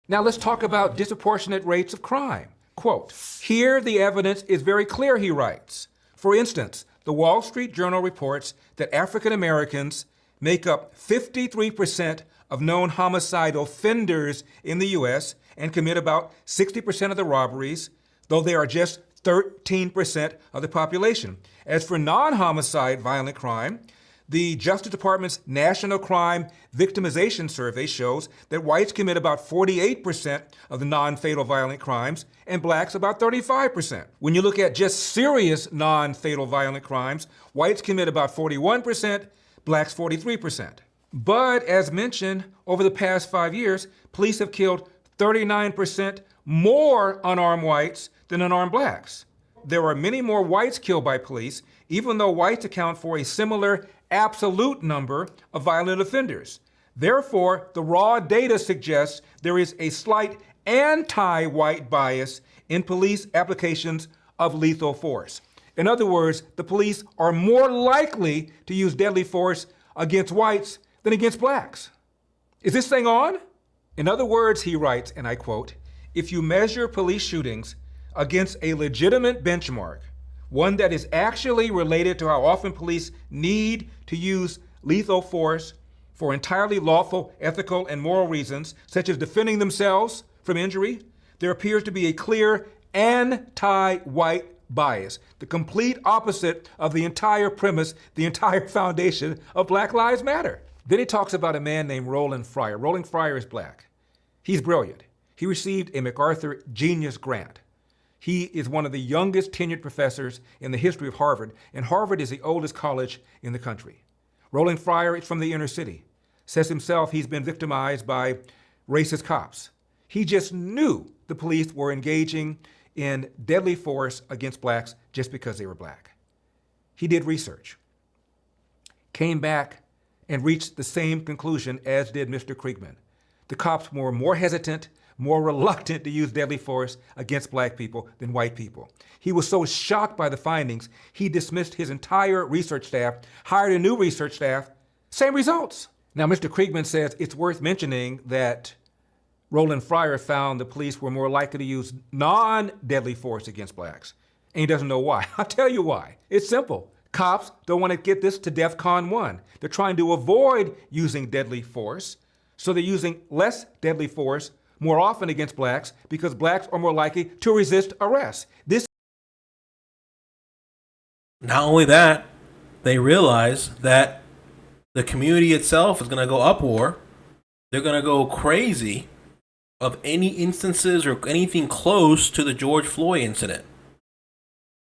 Now let's talk about disproportionate rates of crime. Quote, here the evidence is very clear, he writes. For instance, the Wall Street Journal reports that African Americans make up 53% of known homicide offenders in the U.S. and commit about 60% of the robberies, though they are just 13% of the population. As for non-homicide violent crime, the Justice Department's National Crime Victimization Survey shows that whites commit about 48% of the non-fatal violent crimes and blacks about 35%. When you look at just serious non-fatal violent crimes, whites commit about 41%, blacks 43%. But as mentioned, over the past 5 years, police have killed 39% more unarmed whites than unarmed blacks. There are many more whites killed by police, even though whites account for a similar absolute number of violent offenders. Therefore, the raw data suggests there is a slight anti-white bias in police applications of lethal force. In other words, the police are more likely to use deadly force against whites than against blacks. Is this thing on? In other words, he writes, and I quote, if you measure police shootings against a legitimate benchmark, one that is actually related to how often police need to use lethal force for entirely lawful, ethical, and moral reasons, such as defending themselves from injury, there appears to be a clear anti-white bias, the complete opposite of the entire premise, the entire foundation of Black Lives Matter. Then he talks about a man named Roland Fryer. Roland Fryer is black. He's brilliant. He received a MacArthur Genius Grant. He is one of the youngest tenured professors in the history of Harvard, and Harvard is the oldest college in the country. Roland Fryer is from the inner city. Says himself he's been victimized by racist cops. He just knew the police were engaging in deadly force against blacks just because they were black. He did research, came back, and reached the same conclusion as did Mr. Kriegman. The cops were more hesitant, more reluctant to use deadly force against black people than white people. He was so shocked by the findings, he dismissed his entire research staff, hired a new research staff, same results. Now, Mr. Kriegman says it's worth mentioning that Roland Fryer found the police were more likely to use non-deadly force against blacks. And he doesn't know why. I'll tell you why. It's simple. Cops don't want to get this to DEFCON 1. They're trying to avoid using deadly force, so they're using less deadly force more often against blacks because blacks are more likely to resist arrest. Not only that, they realize that the community itself is going to go uproar. They're going to go crazy of any instances or anything close to the George Floyd incident.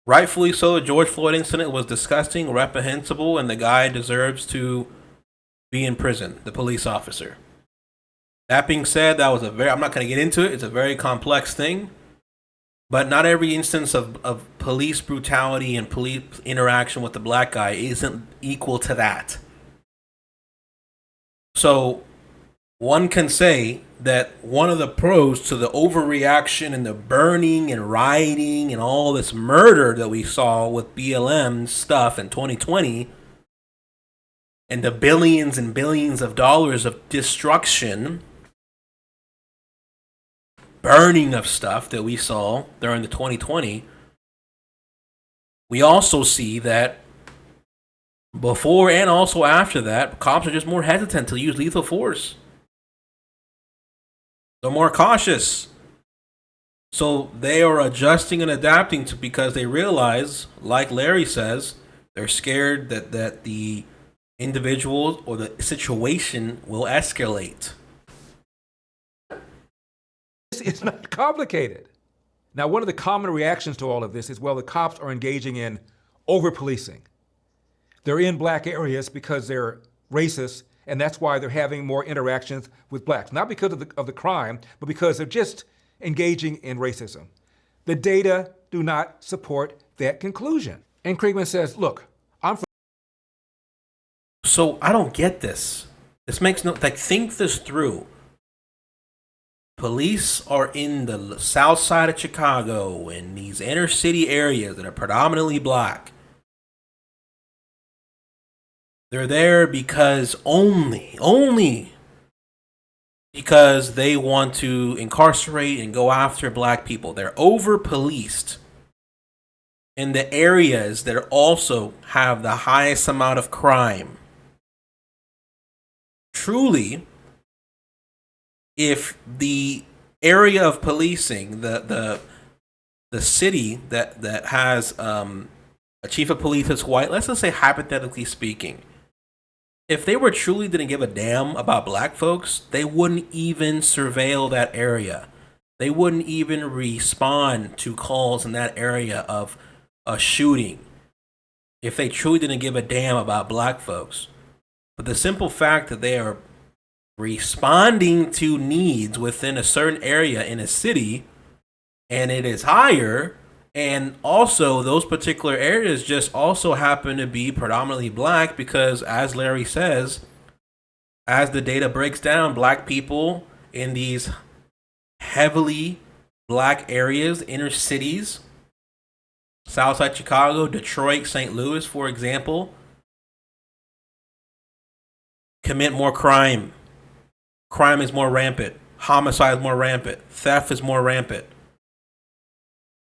Rightfully so, the George Floyd incident was disgusting, reprehensible, and the guy deserves to be in prison, the police officer. That being said, I'm not going to get into it. It's a very complex thing. But not every instance of police brutality and police interaction with the black guy isn't equal to that. So one can say that one of the pros to the overreaction and the burning and rioting and all this murder that we saw with BLM stuff in 2020 and the billions and billions of dollars of destruction, burning of stuff that we saw during the 2020, we also see that before and also after that, cops are just more hesitant to use lethal force. They're more cautious. So they are adjusting and adapting to, because they realize, like Larry says, they're scared that the individual or the situation will escalate. It's not complicated. Now, one of the common reactions to all of this is, well, the cops are engaging in over-policing. They're in black areas because they're racist, and that's why they're having more interactions with blacks. Not because of the crime, but because they're just engaging in racism. The data do not support that conclusion. And Kriegman says, look, So I don't get this. This makes no, think this through. Police are in the south side of Chicago, in these inner city areas that are predominantly black. They're there because only because they want to incarcerate and go after black people. They're over-policed in the areas that also have the highest amount of crime. Truly, if the area of policing, the city that has a chief of police that's white, let's just say hypothetically speaking, if they were truly didn't give a damn about black folks, they wouldn't even surveil that area. They wouldn't even respond to calls in that area of a shooting if they truly didn't give a damn about black folks. But the simple fact that they are responding to needs within a certain area in a city, and it is higher, and also those particular areas just also happen to be predominantly black because, as Larry says, as the data breaks down, black people in these heavily black areas, inner cities, Southside Chicago, Detroit, St. Louis, for example, commit more crime. Crime is more rampant. Homicide is more rampant. Theft is more rampant.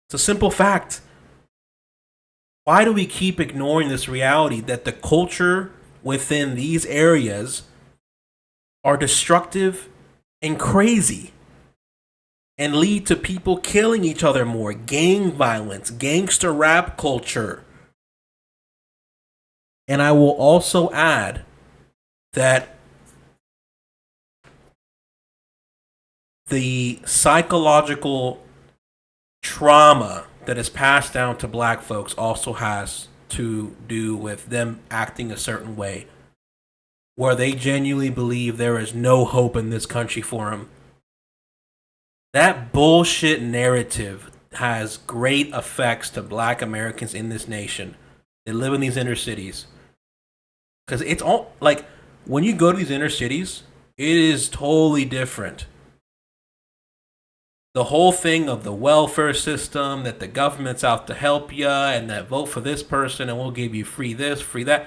It's a simple fact. Why do we keep ignoring this reality that the culture within these areas are destructive and crazy and lead to people killing each other more? Gang violence, gangster rap culture. And I will also add that the psychological trauma that is passed down to black folks also has to do with them acting a certain way, where they genuinely believe there is no hope in this country for them. That bullshit narrative has great effects to black Americans in this nation that live in these inner cities. Because it's all, like, when you go to these inner cities, it is totally different. The whole thing of the welfare system, that the government's out to help you, and that vote for this person and we'll give you free this, free that.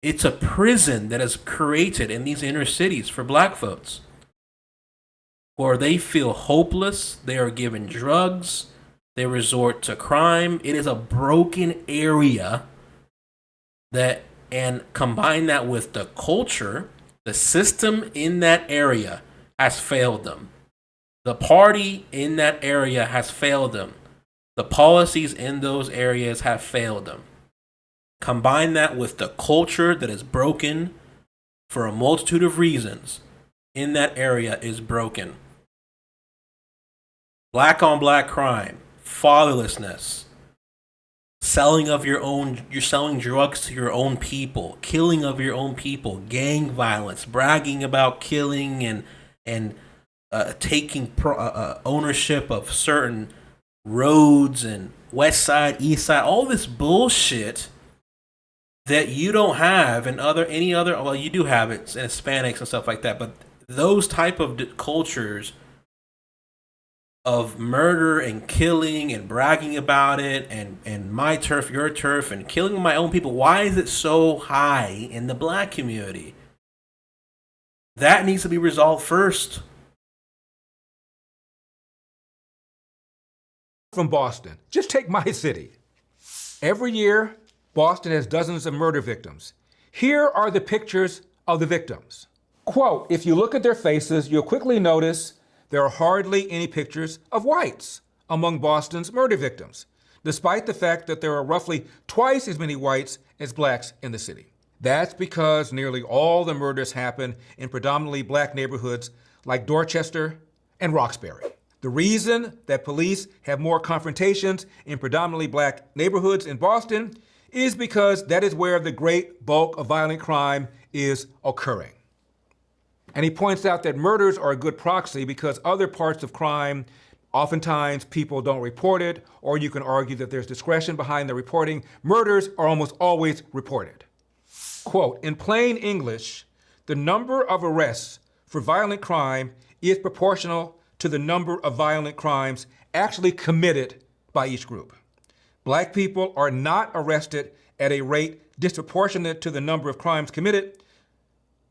It's a prison that is created in these inner cities for black folks. where they feel hopeless, they are given drugs, they resort to crime. It is a broken area that, and combine that with the culture, the system in that area has failed them. The party in that area has failed them. The policies in those areas have failed them. Combine that with the culture that is broken for a multitude of reasons in that area is broken. Black on black crime, fatherlessness, selling of your own, you're selling drugs to your own people, killing of your own people, gang violence, bragging about killing and taking ownership of certain roads and west side, east side, all this bullshit that you don't have in any other, well, you do have it in Hispanics and stuff like that, but those type of cultures of murder and killing and bragging about it and my turf, your turf, and killing my own people, why is it so high in the black community? That needs to be resolved first. From Boston, just take my city. Every year, Boston has dozens of murder victims. Here are the pictures of the victims. Quote, if you look at their faces, you'll quickly notice there are hardly any pictures of whites among Boston's murder victims, despite the fact that there are roughly twice as many whites as blacks in the city. That's because nearly all the murders happen in predominantly black neighborhoods like Dorchester and Roxbury. The reason that police have more confrontations in predominantly black neighborhoods in Boston is because that is where the great bulk of violent crime is occurring. And he points out that murders are a good proxy because other parts of crime, oftentimes people don't report it, or you can argue that there's discretion behind the reporting. Murders are almost always reported. Quote, in plain English, the number of arrests for violent crime is proportional to the number of violent crimes actually committed by each group. Black people are not arrested at a rate disproportionate to the number of crimes committed,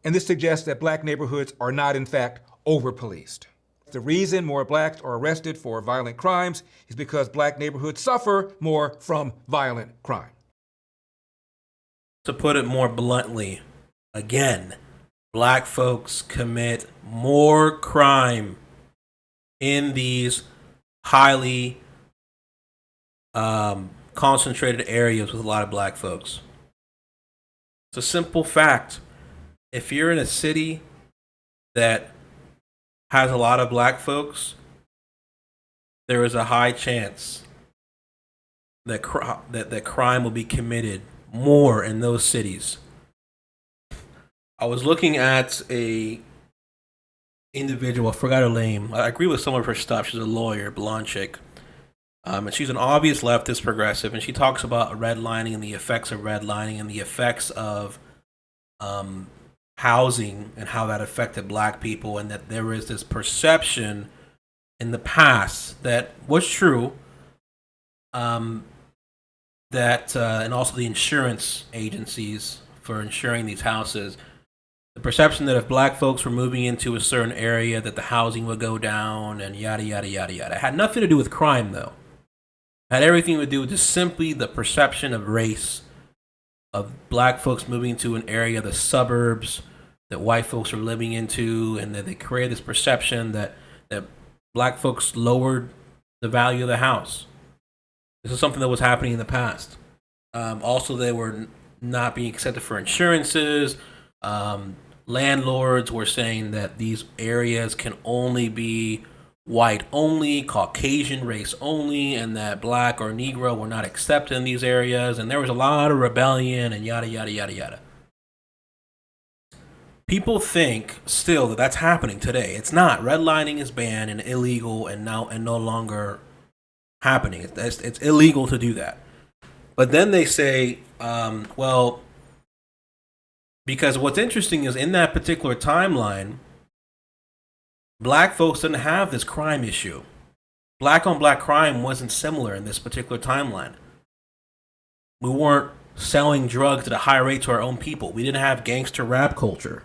and this suggests that black neighborhoods are not, in fact, over-policed. The reason more blacks are arrested for violent crimes is because black neighborhoods suffer more from violent crime. To put it more bluntly, again, black folks commit more crime in these highly concentrated areas with a lot of black folks. It's a simple fact. If you're in a city that has a lot of black folks, there is a high chance that crime will be committed more in those cities. I was looking at a individual, I forgot her name. I agree with some of her stuff. She's a lawyer, blonde chick. And she's an obvious leftist progressive, and she talks about redlining and the effects of redlining and the effects of housing and how that affected black people, and that there is this perception in the past that was true, and also the insurance agencies for insuring these houses, the perception that if black folks were moving into a certain area that the housing would go down and yada yada yada yada. It had nothing to do with crime though. It had everything to do with just simply the perception of race, of black folks moving into an area, the suburbs that white folks are living into, and that they created this perception that black folks lowered the value of the house. This is something that was happening in the past. Also, they were not being accepted for insurances. Landlords were saying that these areas can only be white only, Caucasian race only, and that black or Negro were not accepted in these areas, and there was a lot of rebellion and yada yada yada yada. People think still that that's happening today. It's not. Redlining is banned and illegal and no longer happening. It's illegal to do that. But then they say, well, because what's interesting is in that particular timeline, black folks didn't have this crime issue. Black on black crime wasn't similar in this particular timeline. We weren't selling drugs at a high rate to our own people. We didn't have gangster rap culture.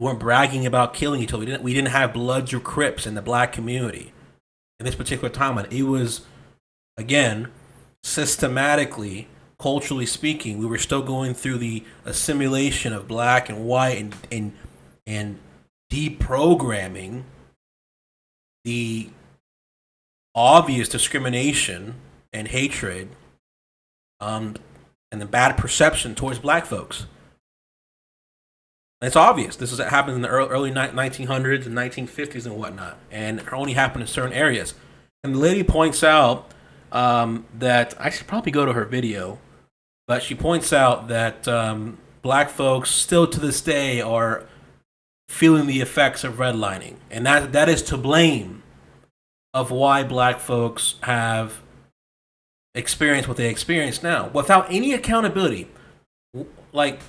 We weren't bragging about killing each other. We didn't have Bloods or Crips in the black community in this particular timeline. It was, again, systematically, culturally speaking, we were still going through the assimilation of black and white and deprogramming the obvious discrimination and hatred and the bad perception towards black folks. And it's obvious. This is what happened in the early 1900s and 1950s and whatnot, and it only happened in certain areas. And the lady points out that I should probably go to her video, but she points out that black folks still to this day are feeling the effects of redlining, and that is to blame of why black folks have experienced what they experience now without any accountability. Like,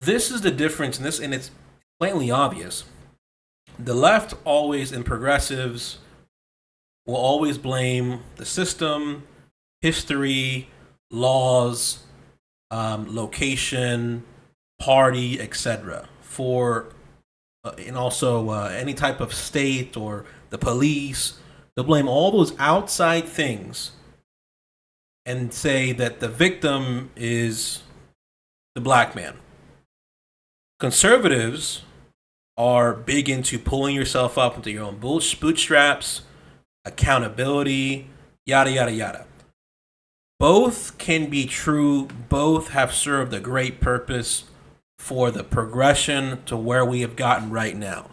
this is the difference in this, and it's blatantly obvious. The left always, and progressives will always blame the system, history, laws, location, party, etc. for and also any type of state or the police. They'll blame all those outside things and say that the victim is the black man. Conservatives are big into pulling yourself up into your own bootstraps, accountability, yada, yada, yada. Both can be true. Both have served a great purpose for the progression to where we have gotten right now.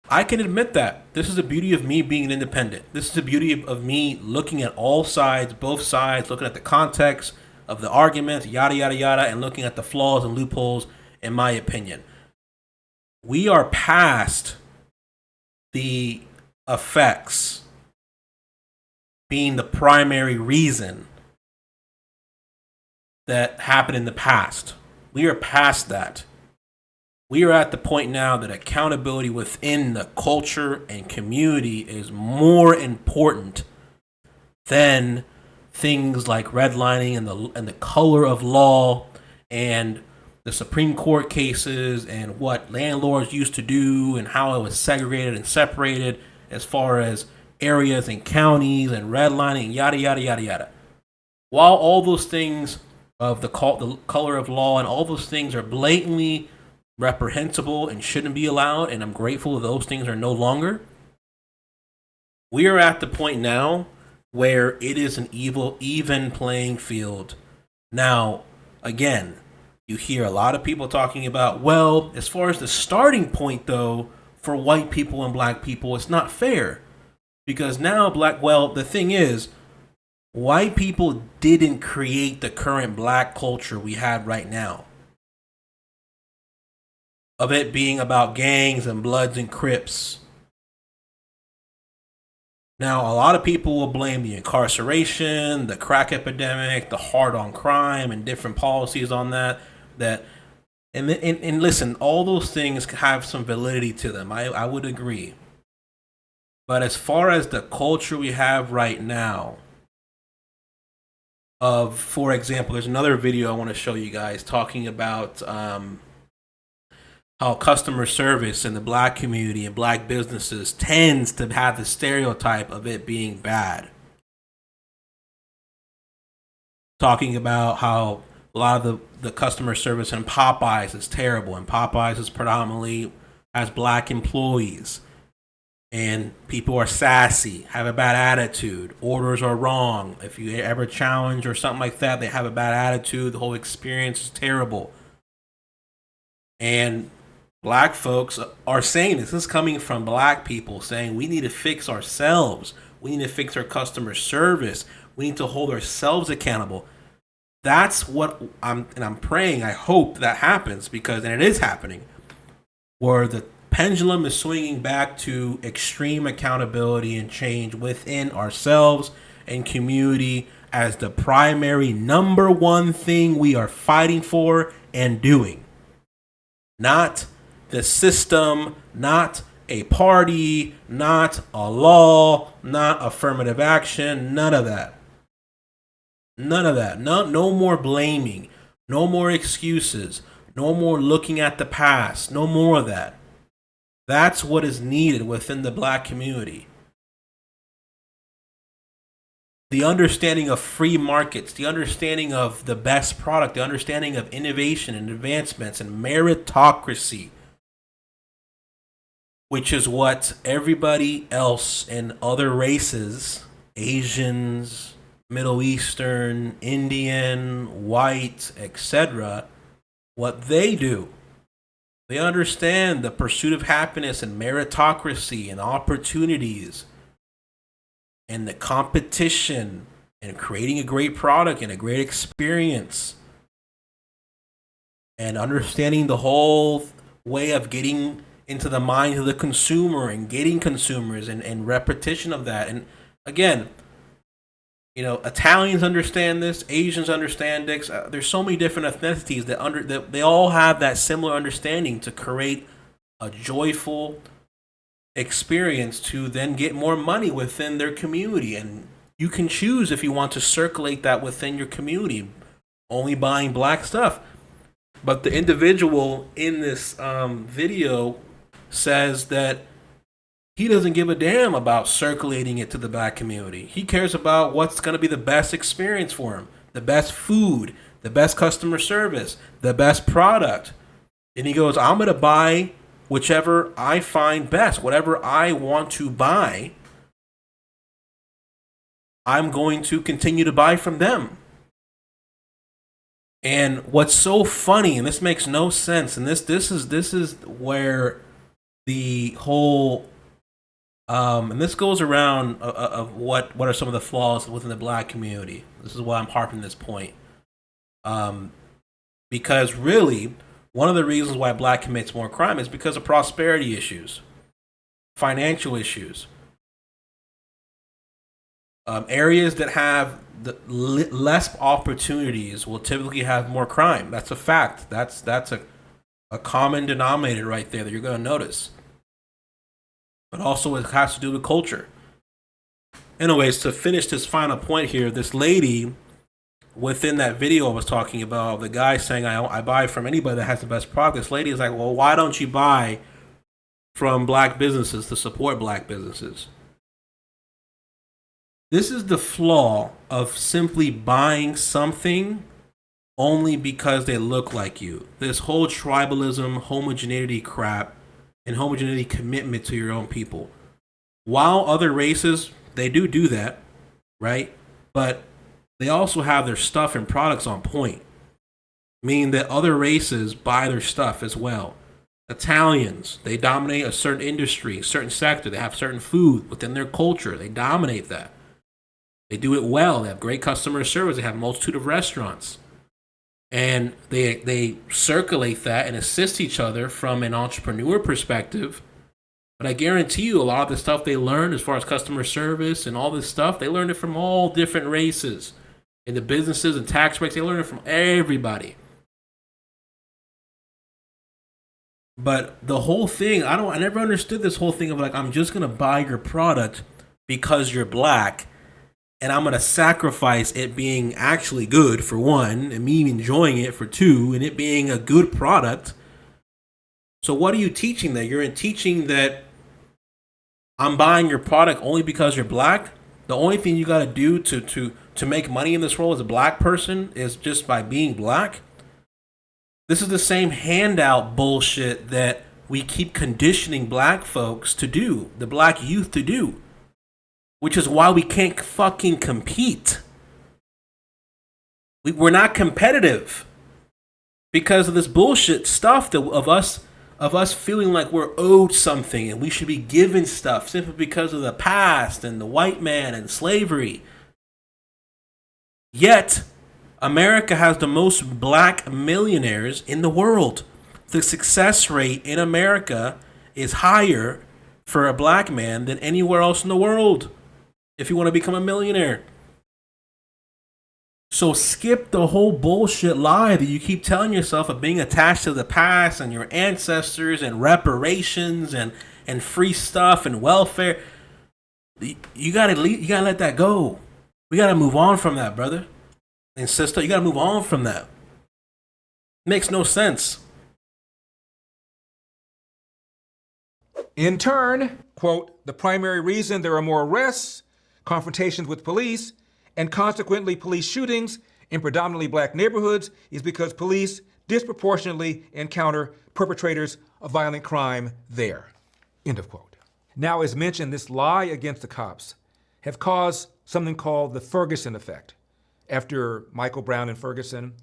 I can admit that. This is the beauty of me being independent. This is the beauty of me looking at all sides, both sides, looking at the context of the arguments, yada, yada, yada, and looking at the flaws and loopholes, in my opinion. We are past the effects being the primary reason that happened in the past. We are past that. We are at the point now that accountability within the culture and community is more important than things like redlining and the color of law and the Supreme Court cases and what landlords used to do and how it was segregated and separated as far as areas and counties and redlining, yada, yada, yada, yada. While all those things of the color of law and all those things are blatantly reprehensible and shouldn't be allowed, and I'm grateful that those things are no longer, we are at the point now where it is an even playing field. Now, again, you hear a lot of people talking about, well, as far as the starting point, though, for white people and black people, it's not fair. Because now the thing is, white people didn't create the current black culture we have right now. Of it being about gangs and Bloods and Crips. Now, a lot of people will blame the incarceration, the crack epidemic, the hard on crime, and different policies on that. And listen, all those things have some validity to them. I would agree. But as far as the culture we have right now, for example, there's another video I want to show you guys talking about how customer service in the black community and black businesses tends to have the stereotype of it being bad. Talking about how a lot of the customer service in Popeyes is terrible, and Popeyes is predominantly has black employees. And people are sassy, have a bad attitude, orders are wrong. If you ever challenge or something like that, they have a bad attitude. The whole experience is terrible. And black folks are saying this is coming from black people saying we need to fix ourselves. We need to fix our customer service. We need to hold ourselves accountable. That's what I'm praying. I hope that happens and it is happening, where the pendulum is swinging back to extreme accountability and change within ourselves and community as the primary number one thing we are fighting for and doing. Not the system, not a party, not a law, not affirmative action, none of that. None of that. No more blaming, no more excuses, no more looking at the past, no more of that. That's what is needed within the black community. The understanding of free markets, the understanding of the best product, the understanding of innovation and advancements and meritocracy, which is what everybody else in other races, Asians, Middle Eastern, Indian, white, etc., what they do. They understand the pursuit of happiness and meritocracy and opportunities and the competition and creating a great product and a great experience and understanding the whole way of getting into the mind of the consumer and getting consumers and repetition of that. And again, you know, Italians understand this, Asians understand this. There's so many different ethnicities that they all have that similar understanding to create a joyful experience to then get more money within their community. And you can choose if you want to circulate that within your community, only buying black stuff. But the individual in this video says that he doesn't give a damn about circulating it to the black community. He cares about what's going to be the best experience for him, the best food, the best customer service, the best product. And he goes, I'm going to buy whichever I find best, whatever I want to buy, I'm going to continue to buy from them. And what's so funny, and this makes no sense, and this is where the whole and this goes around of what are some of the flaws within the black community. This is why I'm harping this point. Because really, one of the reasons why black commits more crime is because of prosperity issues, financial issues. Areas that have less opportunities will typically have more crime. That's a fact. That's a common denominator right there that you're going to notice. But also it has to do with culture. Anyways, to finish this final point here, this lady within that video I was talking about, the guy saying, I buy from anybody that has the best product. This lady is like, well, why don't you buy from black businesses to support black businesses? This is the flaw of simply buying something only because they look like you. This whole tribalism, homogeneity crap, and homogeneity commitment to your own people. While other races, they do that, right? But they also have their stuff and products on point, meaning that other races buy their stuff as well. Italians, they dominate a certain industry, a certain sector. They have certain food within their culture. They dominate that. They do it well. They have great customer service. They have a multitude of restaurants. And they circulate that and assist each other from an entrepreneur perspective. But I guarantee you a lot of the stuff they learned as far as customer service and all this stuff, they learned it from all different races. In the businesses and tax breaks, they learned it from everybody. But the whole thing, I never understood this whole thing of like, I'm just going to buy your product because you're black. And I'm going to sacrifice it being actually good, for one, and me enjoying it, for two, and it being a good product. So what are you teaching there? You're teaching that I'm buying your product only because you're black? The only thing you got to do to make money in this world as a black person is just by being black? This is the same handout bullshit that we keep conditioning black folks to do, the black youth to do. Which is why we can't fucking compete. We're not competitive because of this bullshit stuff of us feeling like we're owed something and we should be given stuff simply because of the past and the white man and slavery. Yet, America has the most black millionaires in the world. The success rate in America is higher for a black man than anywhere else in the world. If you want to become a millionaire. So skip the whole bullshit lie that you keep telling yourself of being attached to the past and your ancestors and reparations and free stuff and welfare. You gotta let that go. We gotta move on from that, brother and sister. You gotta move on from that. Makes no sense. In turn, quote, the primary reason there are more arrests, confrontations with police, and consequently police shootings in predominantly black neighborhoods is because police disproportionately encounter perpetrators of violent crime there. End of quote. Now, as mentioned, this lie against the cops have caused something called the Ferguson effect. After Michael Brown and Ferguson,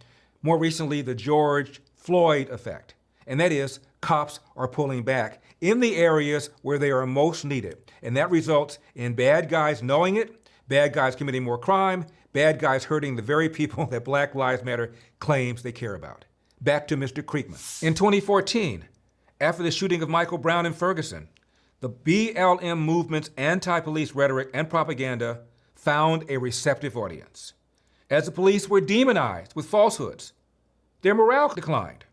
more recently, the George Floyd effect. And that is, cops are pulling back in the areas where they are most needed. And that results in bad guys knowing it, bad guys committing more crime, bad guys hurting the very people that Black Lives Matter claims they care about. Back to Mr. Kriegman. In 2014, after the shooting of Michael Brown and Ferguson, the BLM movement's anti-police rhetoric and propaganda found a receptive audience. As the police were demonized with falsehoods, their morale declined,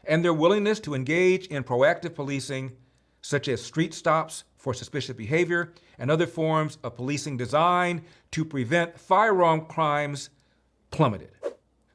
and their willingness to engage in proactive policing, such as street stops for suspicious behavior and other forms of policing designed to prevent firearm crimes, plummeted.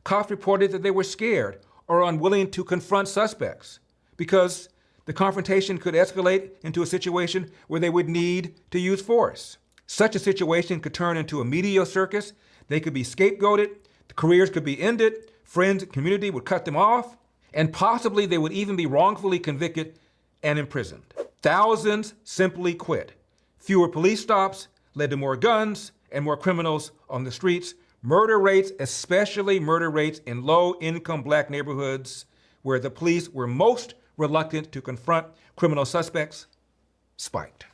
Cops reported that they were scared or unwilling to confront suspects because the confrontation could escalate into a situation where they would need to use force. Such a situation could turn into a media circus. They could be scapegoated, the careers could be ended, friends and community would cut them off, and possibly they would even be wrongfully convicted and imprisoned. Thousands simply quit. Fewer police stops led to more guns and more criminals on the streets. Murder rates, especially murder rates in low-income black neighborhoods where the police were most reluctant to confront criminal suspects, spiked.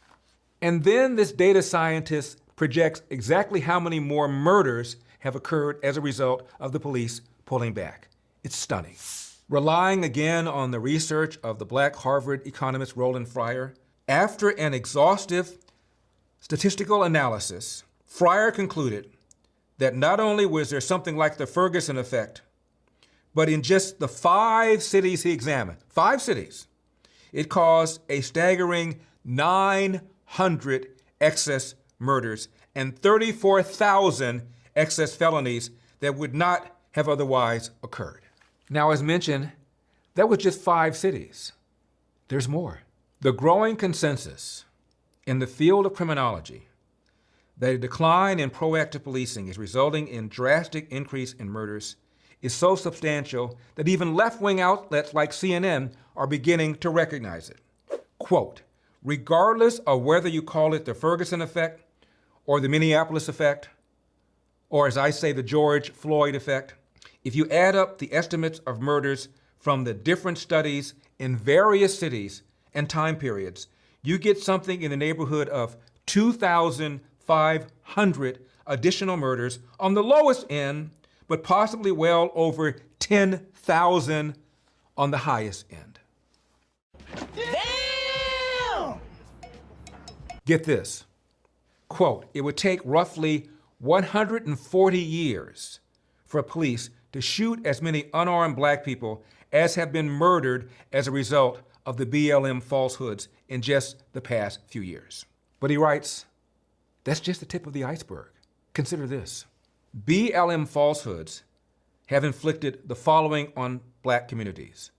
And then this data scientist projects exactly how many more murders have occurred as a result of the police pulling back. It's stunning. Relying again on the research of the black Harvard economist Roland Fryer, after an exhaustive statistical analysis, Fryer concluded that not only was there something like the Ferguson effect, but in just the 5 cities he examined, 5 cities, it caused a staggering 900 excess murders and 34,000 excess felonies that would not have otherwise occurred. Now, as mentioned, that was just 5 cities. There's more. The growing consensus in the field of criminology that a decline in proactive policing is resulting in drastic increase in murders is so substantial that even left-wing outlets like CNN are beginning to recognize it. Quote, regardless of whether you call it the Ferguson effect or the Minneapolis effect, or as I say, the George Floyd effect, if you add up the estimates of murders from the different studies in various cities and time periods, you get something in the neighborhood of 2,500 additional murders on the lowest end, but possibly well over 10,000 on the highest end. Damn! Get this. Quote, it would take roughly 140 years for police to shoot as many unarmed black people as have been murdered as a result of the BLM falsehoods in just the past few years. But he writes, that's just the tip of the iceberg. Consider this. BLM falsehoods have inflicted the following on black communities.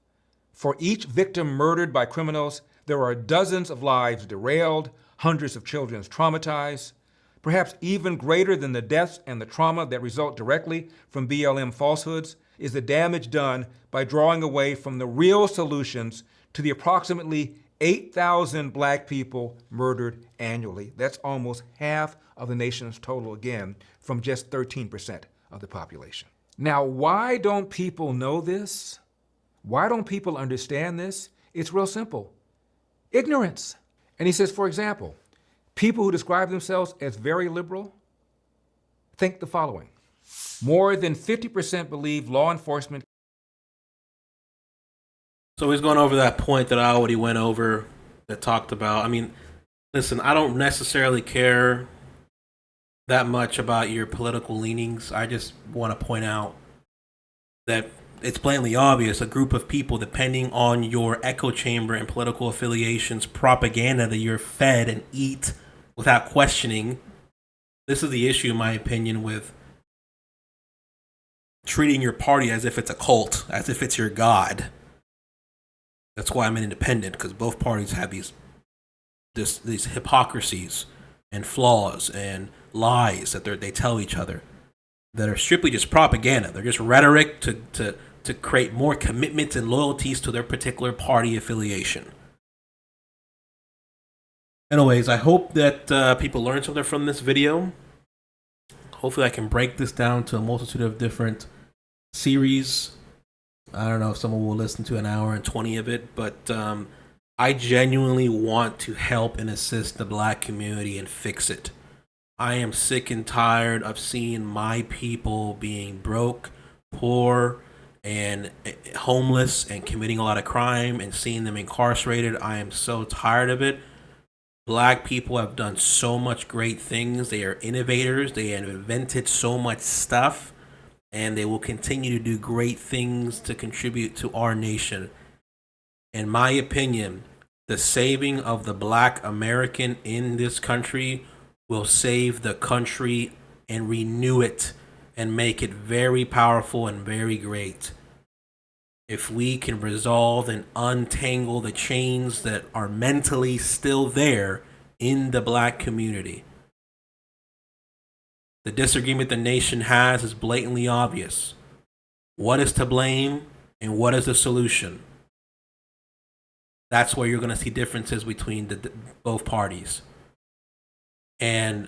For each victim murdered by criminals, there are dozens of lives derailed, hundreds of children traumatized. Perhaps even greater than the deaths and the trauma that result directly from BLM falsehoods is the damage done by drawing away from the real solutions to the approximately 8,000 black people murdered annually. That's almost half of the nation's total, again, from just 13% of the population. Now, why don't people know this? Why don't people understand this? It's real simple. Ignorance. And he says, for example, people who describe themselves as very liberal think the following. More than 50% believe law enforcement. So he's going over that point that I already went over, that talked about. I mean, listen, I don't necessarily care that much about your political leanings. I just want to point out that it's blatantly obvious a group of people, depending on your echo chamber and political affiliations, propaganda that you're fed and eat without questioning. This is the issue, in my opinion, with treating your party as if it's a cult, as if it's your god. That's why I'm an independent, because both parties have these these hypocrisies and flaws and lies that they tell each other that are strictly just propaganda. They're just rhetoric to create more commitments and loyalties to their particular party affiliation. Anyways, I hope that people learned something from this video. Hopefully I can break this down to a multitude of different series. I don't know if someone will listen to an hour and 20 of it, but I genuinely want to help and assist the black community and fix it. I am sick and tired of seeing my people being broke, poor, and homeless and committing a lot of crime and seeing them incarcerated. I am so tired of it. Black people have done so much great things. They are innovators. They have invented so much stuff, and they will continue to do great things to contribute to our nation. In my opinion, the saving of the black American in this country will save the country and renew it and make it very powerful and very great. If we can resolve and untangle the chains that are mentally still there in the black community. The disagreement the nation has is blatantly obvious. What is to blame and what is the solution? That's where you're going to see differences between both parties. And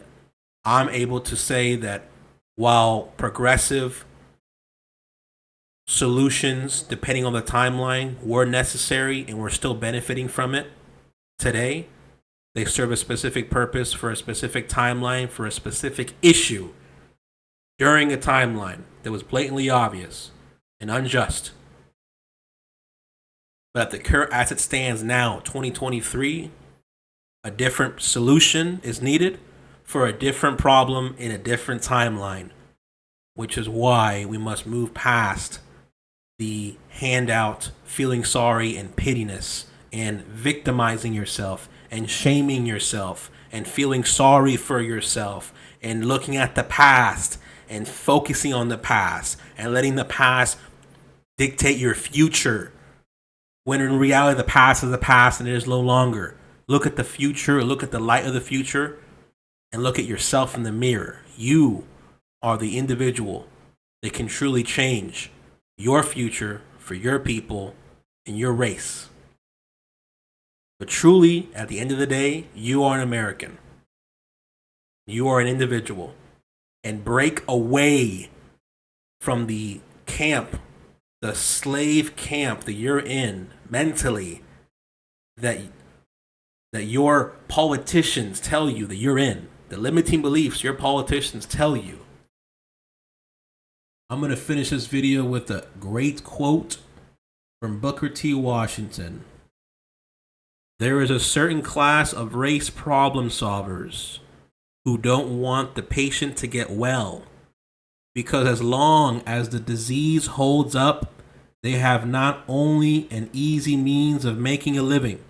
I'm able to say that while progressive solutions, depending on the timeline, were necessary and we're still benefiting from it today, they serve a specific purpose for a specific timeline, for a specific issue during a timeline that was blatantly obvious and unjust. But as it stands now, 2023, a different solution is needed for a different problem in a different timeline, which is why we must move past the handout, feeling sorry and pittiness and victimizing yourself and shaming yourself and feeling sorry for yourself and looking at the past and focusing on the past and letting the past dictate your future, when in reality the past is the past and it is no longer. Look at the future, look at the light of the future, and look at yourself in the mirror. You are the individual that can truly change your future for your people and your race. But truly, at the end of the day, you are an American. You are an individual. And break away from the camp, the slave camp that you're in mentally, that your politicians tell you that you're in, the limiting beliefs your politicians tell you. I'm going to finish this video with a great quote from Booker T. Washington. There is a certain class of race problem solvers who don't want the patient to get well, because as long as the disease holds up, they have not only an easy means of making a living,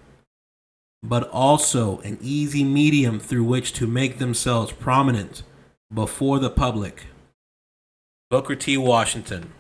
but also an easy medium through which to make themselves prominent before the public. Booker T. Washington.